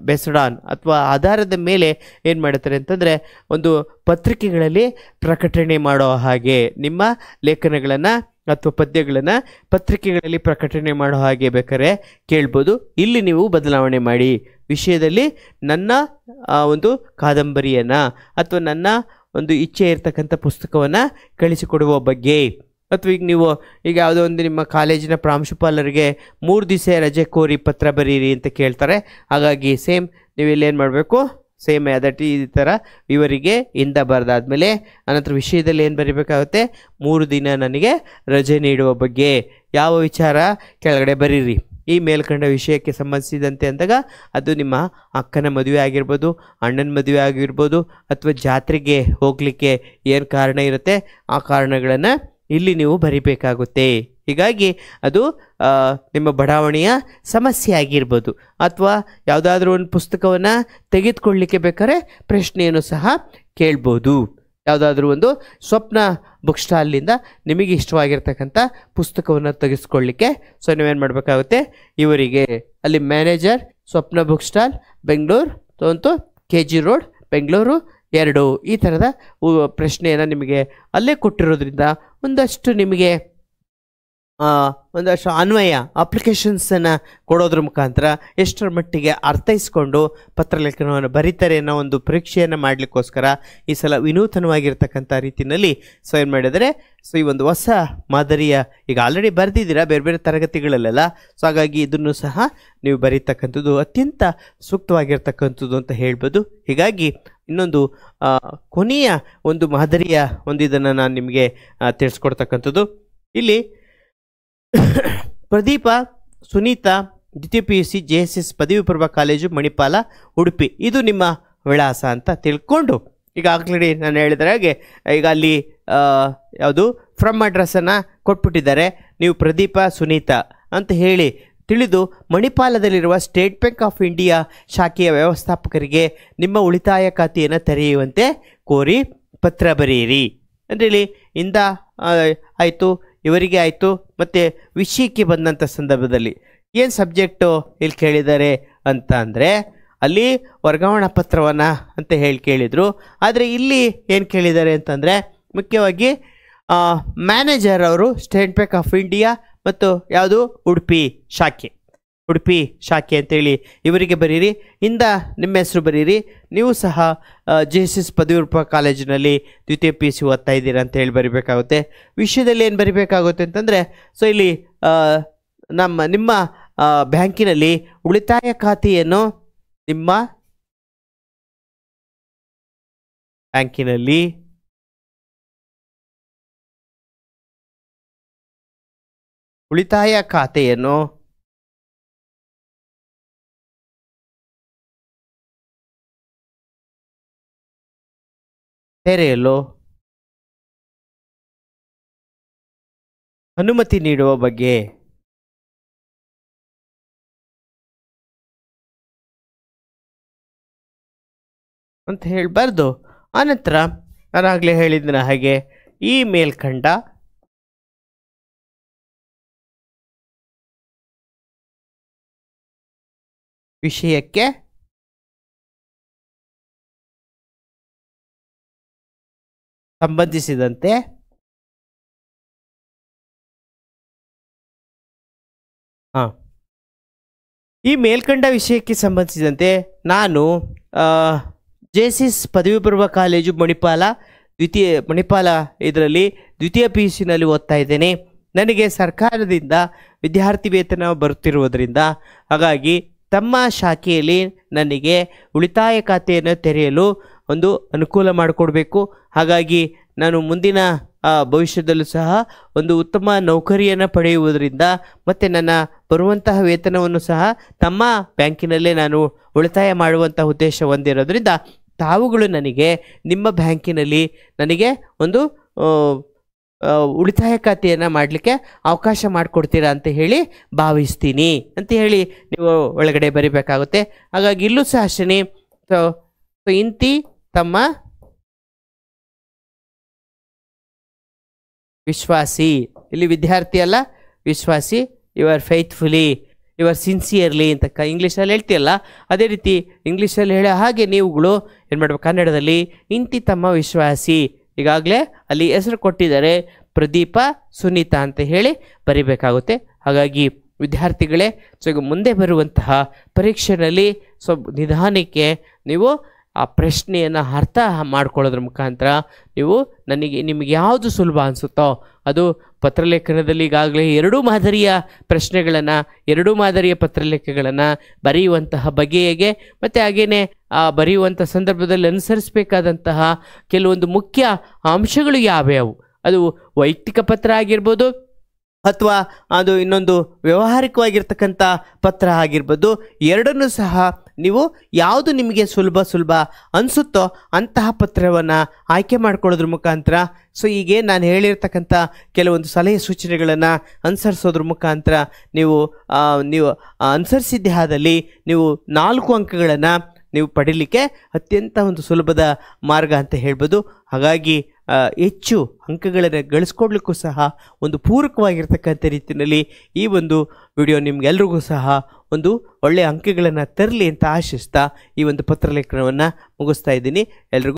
ಬೇಸ್ಡ್ ಆನ್ ಅಥವಾ ಆಧಾರದ ಮೇಲೆ ಏನು ಮಾಡ್ತಾರೆ ಅಂತಂದರೆ ಒಂದು ಪತ್ರಿಕೆಗಳಲ್ಲಿ ಪ್ರಕಟಣೆ ಮಾಡೋ ಹಾಗೆ ನಿಮ್ಮ ಲೇಖನಗಳನ್ನು ಅಥವಾ ಪದ್ಯಗಳನ್ನು ಪತ್ರಿಕೆಗಳಲ್ಲಿ ಪ್ರಕಟಣೆ ಮಾಡೋ ಹಾಗೆ ಬೇಕಾದ್ರೆ ಕೇಳ್ಬೋದು. ಇಲ್ಲಿ ನೀವು ಬದಲಾವಣೆ ಮಾಡಿ ವಿಷಯದಲ್ಲಿ ನನ್ನ ಒಂದು ಕಾದಂಬರಿಯನ್ನು ಅಥವಾ ನನ್ನ ಒಂದು ಇಚ್ಛೆ ಇರತಕ್ಕಂಥ ಪುಸ್ತಕವನ್ನು ಕಳಿಸಿಕೊಡುವ ಬಗ್ಗೆ, ಅಥವಾ ಈಗ ಯಾವುದೋ ಒಂದು ನಿಮ್ಮ ಕಾಲೇಜಿನ ಪ್ರಾಂಶುಪಾಲರಿಗೆ 3 ದಿವಸ ರಜೆ ಕೋರಿ ಪತ್ರ ಬರೀರಿ ಅಂತ ಕೇಳ್ತಾರೆ. ಹಾಗಾಗಿ ಸೇಮ್ ನೀವು ಇಲ್ಲಿ ಏನು ಮಾಡಬೇಕು, ಸೇಮ್ ದಟ್ ಈ ಥರ ಇವರಿಗೆ ಇಂದ ಬರೆದಾದ್ಮೇಲೆ ಅನಂತರ ವಿಷಯದಲ್ಲಿ ಏನು ಬರೀಬೇಕಾಗುತ್ತೆ, 3 ದಿನ ನನಗೆ ರಜೆ ನೀಡುವ ಬಗ್ಗೆ ಯಾವ ವಿಚಾರ ಕೆಳಗಡೆ ಬರೀರಿ. ಈ ಮೇಲ್ಕಂಡ ವಿಷಯಕ್ಕೆ ಸಂಬಂಧಿಸಿದಂತೆ ಅಂದಾಗ ಅದು ನಿಮ್ಮ ಅಕ್ಕನ ಮದುವೆ ಆಗಿರ್ಬೋದು, ಅಣ್ಣನ ಮದುವೆ ಆಗಿರ್ಬೋದು, ಅಥವಾ ಜಾತ್ರೆಗೆ ಹೋಗಲಿಕ್ಕೆ ಏನು ಕಾರಣ ಇರುತ್ತೆ ಆ ಕಾರಣಗಳನ್ನು ಇಲ್ಲಿ ನೀವು ಬರಿಬೇಕಾಗುತ್ತೆ. ಹೀಗಾಗಿ ಅದು ನಿಮ್ಮ ಬಡಾವಣೆಯ ಸಮಸ್ಯೆ ಆಗಿರ್ಬೋದು, ಅಥವಾ ಯಾವುದಾದ್ರೂ ಒಂದು ಪುಸ್ತಕವನ್ನು ತೆಗೆದುಕೊಳ್ಳಲಿಕ್ಕೆ ಬೇಕಾದ್ರೆ ಪ್ರಶ್ನೆಯನ್ನು ಸಹ ಕೇಳ್ಬೋದು. ಯಾವುದಾದ್ರೂ ಒಂದು ಸ್ವಪ್ನ ಬುಕ್ ಸ್ಟಾಲಿಂದ ನಿಮಗೆ ಇಷ್ಟವಾಗಿರ್ತಕ್ಕಂಥ ಪುಸ್ತಕವನ್ನು ತೆಗೆದುಕೊಳ್ಳಿಕ್ಕೆ ಸೊ ನೀವೇನು ಮಾಡಬೇಕಾಗುತ್ತೆ, ಇವರಿಗೆ ಅಲ್ಲಿ ಮ್ಯಾನೇಜರ್ ಸ್ವಪ್ನ ಬುಕ್ ಸ್ಟಾಲ್ ಬೆಂಗಳೂರು ಮತ್ತು KG ರೋಡ್ ಬೆಂಗಳೂರು 2 ಈ ಥರದ ಪ್ರಶ್ನೆಯನ್ನು ನಿಮಗೆ ಅಲ್ಲೇ ಕೊಟ್ಟಿರೋದ್ರಿಂದ ಒಂದಷ್ಟು ನಿಮಗೆ ಒಂದಷ್ಟು ಅನ್ವಯ ಅಪ್ಲಿಕೇಶನ್ಸನ್ನು ಕೊಡೋದ್ರ ಮುಖಾಂತರ ಎಷ್ಟರ ಮಟ್ಟಿಗೆ ಅರ್ಥೈಸ್ಕೊಂಡು ಪತ್ರಲೇಖನವನ್ನು ಬರೀತಾರೆ ಅನ್ನೋ ಒಂದು ಪರೀಕ್ಷೆಯನ್ನು ಮಾಡಲಿಕ್ಕೋಸ್ಕರ ಈ ಸಲ ವಿನೂತನವಾಗಿರ್ತಕ್ಕಂಥ ರೀತಿಯಲ್ಲಿ ಸೊ ಏನು ಮಾಡಿದರೆ ಸೊ ಈ ಒಂದು ಹೊಸ ಮಾದರಿಯ ಈಗ ಆಲ್ರೆಡಿ ಬರೆದಿದ್ದೀರಾ ಬೇರೆ ಬೇರೆ ತರಗತಿಗಳಲ್ಲೆಲ್ಲ. ಸೊ ಹಾಗಾಗಿ ಇದನ್ನು ಸಹ ನೀವು ಬರೀತಕ್ಕಂಥದ್ದು ಅತ್ಯಂತ ಸೂಕ್ತವಾಗಿರ್ತಕ್ಕಂಥದ್ದು ಅಂತ ಹೇಳ್ಬೋದು. ಹೀಗಾಗಿ ಇನ್ನೊಂದು ಕೊನೆಯ ಒಂದು ಮಾದರಿಯ ಒಂದು ಇದನ್ನು ನಾನು ನಿಮಗೆ ತಿಳಿಸ್ಕೊಡ್ತಕ್ಕಂಥದ್ದು ಇಲ್ಲಿ ಪ್ರದೀಪ ಸುನೀತಾ ದ್ವಿತೀಯ PUC JSS ಪದವಿ ಪೂರ್ವ ಕಾಲೇಜು ಮಣಿಪಾಲ ಉಡುಪಿ ಇದು ನಿಮ್ಮ ವಿಳಾಸ ಅಂತ ತಿಳ್ಕೊಂಡು ಈಗ ಆಲ್ರೆಡಿ ನಾನು ಹೇಳಿದ ಹಾಗೆ ಈಗ ಅಲ್ಲಿ ಯಾವುದು ಫ್ರಮ್ ಅಡ್ರೆಸ್ಸನ್ನು ಕೊಟ್ಬಿಟ್ಟಿದ್ದಾರೆ. ನೀವು ಪ್ರದೀಪ ಸುನೀತಾ ಅಂತ ಹೇಳಿ ತಿಳಿದು ಮಣಿಪಾಲದಲ್ಲಿರುವ ಸ್ಟೇಟ್ ಬ್ಯಾಂಕ್ ಆಫ್ ಇಂಡಿಯಾ ಶಾಖೆಯ ವ್ಯವಸ್ಥಾಪಕರಿಗೆ ನಿಮ್ಮ ಉಳಿತಾಯ ಖಾತೆಯನ್ನು ತೆರೆಯುವಂತೆ ಕೋರಿ ಪತ್ರ ಬರೆಯಿರಿ ಅಂತೇಳಿ ಇಂದ ಆಯಿತು, ಇವರಿಗೆ ಆಯಿತು. ಮತ್ತು ವಿಷಯಕ್ಕೆ ಬಂದಂಥ ಸಂದರ್ಭದಲ್ಲಿ ಏನು ಸಬ್ಜೆಕ್ಟು ಇಲ್ಲಿ ಕೇಳಿದ್ದಾರೆ ಅಂತ ಅಂದರೆ ಅಲ್ಲಿ ವರ್ಗಾವಣಾ ಪತ್ರವನ್ನು ಅಂತ ಹೇಳಿ ಕೇಳಿದರು. ಆದರೆ ಇಲ್ಲಿ ಏನು ಕೇಳಿದ್ದಾರೆ ಅಂತಂದರೆ ಮುಖ್ಯವಾಗಿ ಮ್ಯಾನೇಜರ್ ಅವರು ಸ್ಟೇಟ್ ಬ್ಯಾಂಕ್ ಆಫ್ ಇಂಡಿಯಾ ಮತ್ತು ಯಾವುದು ಉಡುಪಿ ಶಾಖೆ ಅಂತೇಳಿ ಇವರಿಗೆ ಬರೀರಿ. ಇಂದ ನಿಮ್ಮ ಹೆಸರು ಬರೀರಿ. ನೀವು ಸಹ JSS ಪದವಿ ಪೂರ್ವ ಕಾಲೇಜಿನಲ್ಲಿ ದ್ವಿತೀಯ PUC ಓದ್ತಾ ಇದ್ದೀರಾ ಅಂತ ಹೇಳಿ ಬರಿಬೇಕಾಗುತ್ತೆ. ವಿಷಯದಲ್ಲಿ ಏನು ಬರಿಬೇಕಾಗುತ್ತೆ ಅಂತಂದರೆ ಸೊ ಇಲ್ಲಿ ನಿಮ್ಮ ಬ್ಯಾಂಕಿನಲ್ಲಿ ಉಳಿತಾಯ ಖಾತೆಯನ್ನು ನಿಮ್ಮ ಬ್ಯಾಂಕಿನಲ್ಲಿ ಉಳಿತಾಯ ಖಾತೆಯನ್ನು ತೆರೆಯಲು ಅನುಮತಿ ನೀಡುವ ಬಗ್ಗೆ ಅಂತ ಹೇಳಬಾರ್ದು. ಆನಂತರ ನಾನಾಗಲೇ ಹೇಳಿದ್ನ ಹಾಗೆ ಈ ಮೇಲ್ಕಂಡ ವಿಷಯಕ್ಕೆ ಸಂಬಂಧಿಸಿದಂತೆ ಈ ಮೇಲ್ಕಂಡ ವಿಷಯಕ್ಕೆ ಸಂಬಂಧಿಸಿದಂತೆ ನಾನು JSS ಪದವಿ ಪೂರ್ವ ಕಾಲೇಜು ಮಣಿಪಾಲ ಇದರಲ್ಲಿ ದ್ವಿತೀಯ PUCನಲ್ಲಿ ಓದ್ತಾ ಇದ್ದೇನೆ. ನನಗೆ ಸರ್ಕಾರದಿಂದ ವಿದ್ಯಾರ್ಥಿ ವೇತನ ಬರುತ್ತಿರುವುದರಿಂದ ಹಾಗಾಗಿ ತಮ್ಮ ಶಾಖೆಯಲ್ಲಿ ನನಗೆ ಉಳಿತಾಯ ಖಾತೆಯನ್ನು ತೆರೆಯಲು ಒಂದು ಅನುಕೂಲ ಮಾಡಿಕೊಡ್ಬೇಕು. ಹಾಗಾಗಿ ನಾನು ಮುಂದಿನ ಭವಿಷ್ಯದಲ್ಲೂ ಸಹ ಒಂದು ಉತ್ತಮ ನೌಕರಿಯನ್ನು ಪಡೆಯುವುದರಿಂದ ಮತ್ತು ನನ್ನ ಬರುವಂತಹ ವೇತನವನ್ನು ಸಹ ತಮ್ಮ ಬ್ಯಾಂಕಿನಲ್ಲೇ ನಾನು ಉಳಿತಾಯ ಮಾಡುವಂಥ ಉದ್ದೇಶ ಹೊಂದಿರೋದ್ರಿಂದ ತಾವುಗಳು ನನಗೆ ನಿಮ್ಮ ಬ್ಯಾಂಕಿನಲ್ಲಿ ನನಗೆ ಒಂದು ಉಳಿತಾಯ ಖಾತೆಯನ್ನು ಮಾಡಲಿಕ್ಕೆ ಅವಕಾಶ ಮಾಡಿಕೊಡ್ತೀರಾ ಅಂತ ಹೇಳಿ ಭಾವಿಸ್ತೀನಿ ಅಂತ ಹೇಳಿ ನೀವು ಒಳಗಡೆ ಬರಿಬೇಕಾಗುತ್ತೆ. ಹಾಗಾಗಿ ಇಲ್ಲೂ ಸಹ ಅಷ್ಟೇ ಸೊ ಇಂತಿ ತಮ್ಮ ವಿಶ್ವಾಸಿ, ಇಲ್ಲಿ ವಿದ್ಯಾರ್ಥಿ ಅಲ್ಲ ವಿಶ್ವಾಸಿ, ಯುವರ್ ಫೇತ್ಫುಲಿ ಯುವರ್ ಸಿನ್ಸಿಯರ್ಲಿ ಅಂತ ಇಂಗ್ಲೀಷಲ್ಲಿ ಹೇಳ್ತೀಯಲ್ಲ ಅದೇ ರೀತಿ ಇಂಗ್ಲೀಷಲ್ಲಿ ಹೇಳೋ ಹಾಗೆ ನೀವುಗಳು ಏನು ಮಾಡಬೇಕು ಕನ್ನಡದಲ್ಲಿ ಇಂತಿ ತಮ್ಮ ವಿಶ್ವಾಸಿ. ಈಗಾಗಲೇ ಅಲ್ಲಿ ಹೆಸರು ಕೊಟ್ಟಿದ್ದಾರೆ ಪ್ರದೀಪ ಸುನೀತಾ ಅಂತ ಹೇಳಿ ಬರಿಬೇಕಾಗುತ್ತೆ. ಹಾಗಾಗಿ ವಿದ್ಯಾರ್ಥಿಗಳೇ ಸೊ ಈಗ ಮುಂದೆ ಬರುವಂತಹ ಪರೀಕ್ಷೆಯಲ್ಲಿ ಸೊ ನಿಧಾನಕ್ಕೆ ನೀವು ಆ ಪ್ರಶ್ನೆಯನ್ನು ಅರ್ಥ ಮಾಡ್ಕೊಳ್ಳೋದ್ರ ಮುಖಾಂತರ ನೀವು ನಿಮಗೆ ಯಾವುದು ಸುಲಭ ಅನಿಸುತ್ತೋ ಅದು ಪತ್ರಲೇಖನದಲ್ಲಿ ಈಗಾಗಲೇ 2 ಮಾದರಿಯ ಪ್ರಶ್ನೆಗಳನ್ನು 2 ಮಾದರಿಯ ಪತ್ರಲೇಖಗಳನ್ನು ಬರೆಯುವಂತಹ ಬಗೆಗೆ ಮತ್ತು ಹಾಗೆಯೇ ಬರೆಯುವಂಥ ಸಂದರ್ಭದಲ್ಲಿ ಅನುಸರಿಸಬೇಕಾದಂತಹ ಕೆಲವೊಂದು ಮುಖ್ಯ ಅಂಶಗಳು ಯಾವ್ಯಾವು, ಅದು ವೈಯಕ್ತಿಕ ಪತ್ರ ಆಗಿರ್ಬೋದು ಅಥವಾ ಅದು ಇನ್ನೊಂದು ವ್ಯಾವಹಾರಿಕವಾಗಿರ್ತಕ್ಕಂಥ ಪತ್ರ ಆಗಿರ್ಬೋದು, ಎರಡನ್ನೂ ಸಹ ನೀವು ಯಾವುದು ನಿಮಗೆ ಸುಲಭ ಅನಿಸುತ್ತೋ ಅಂತಹ ಪತ್ರವನ್ನು ಆಯ್ಕೆ ಮಾಡ್ಕೊಳ್ಳೋದ್ರ ಮುಖಾಂತರ, ಸೊ ಹೀಗೆ ನಾನು ಹೇಳಿರ್ತಕ್ಕಂಥ ಕೆಲವೊಂದು ಸಲಹೆ ಸೂಚನೆಗಳನ್ನು ಅನುಸರಿಸೋದ್ರ ಮುಖಾಂತರ ನೀವು ಅನುಸರಿಸಿದ್ದೇ ಆದಲ್ಲಿ ನೀವು 4 ಅಂಕಗಳನ್ನು ನೀವು ಪಡೀಲಿಕ್ಕೆ ಅತ್ಯಂತ ಒಂದು ಸುಲಭದ ಮಾರ್ಗ ಅಂತ ಹೇಳ್ಬೋದು. ಹಾಗಾಗಿ ಹೆಚ್ಚು ಅಂಕಗಳನ್ನು ಗಳಿಸ್ಕೊಡ್ಲಿಕ್ಕೂ ಸಹ ಒಂದು ಪೂರಕವಾಗಿರ್ತಕ್ಕಂಥ ರೀತಿಯಲ್ಲಿ ಈ ಒಂದು ವಿಡಿಯೋ ನಿಮ್ಗೆಲ್ರಿಗೂ ಸಹ ಒಂದು ಒಳ್ಳೆಯ ಅಂಕಗಳನ್ನು ತರಲಿ ಅಂತ ಆಶಿಸ್ತಾ ಈ ಒಂದು ಪತ್ರಲೇಖನವನ್ನು ಮುಗಿಸ್ತಾ ಇದ್ದೀನಿ. ಎಲ್ರಿಗೂ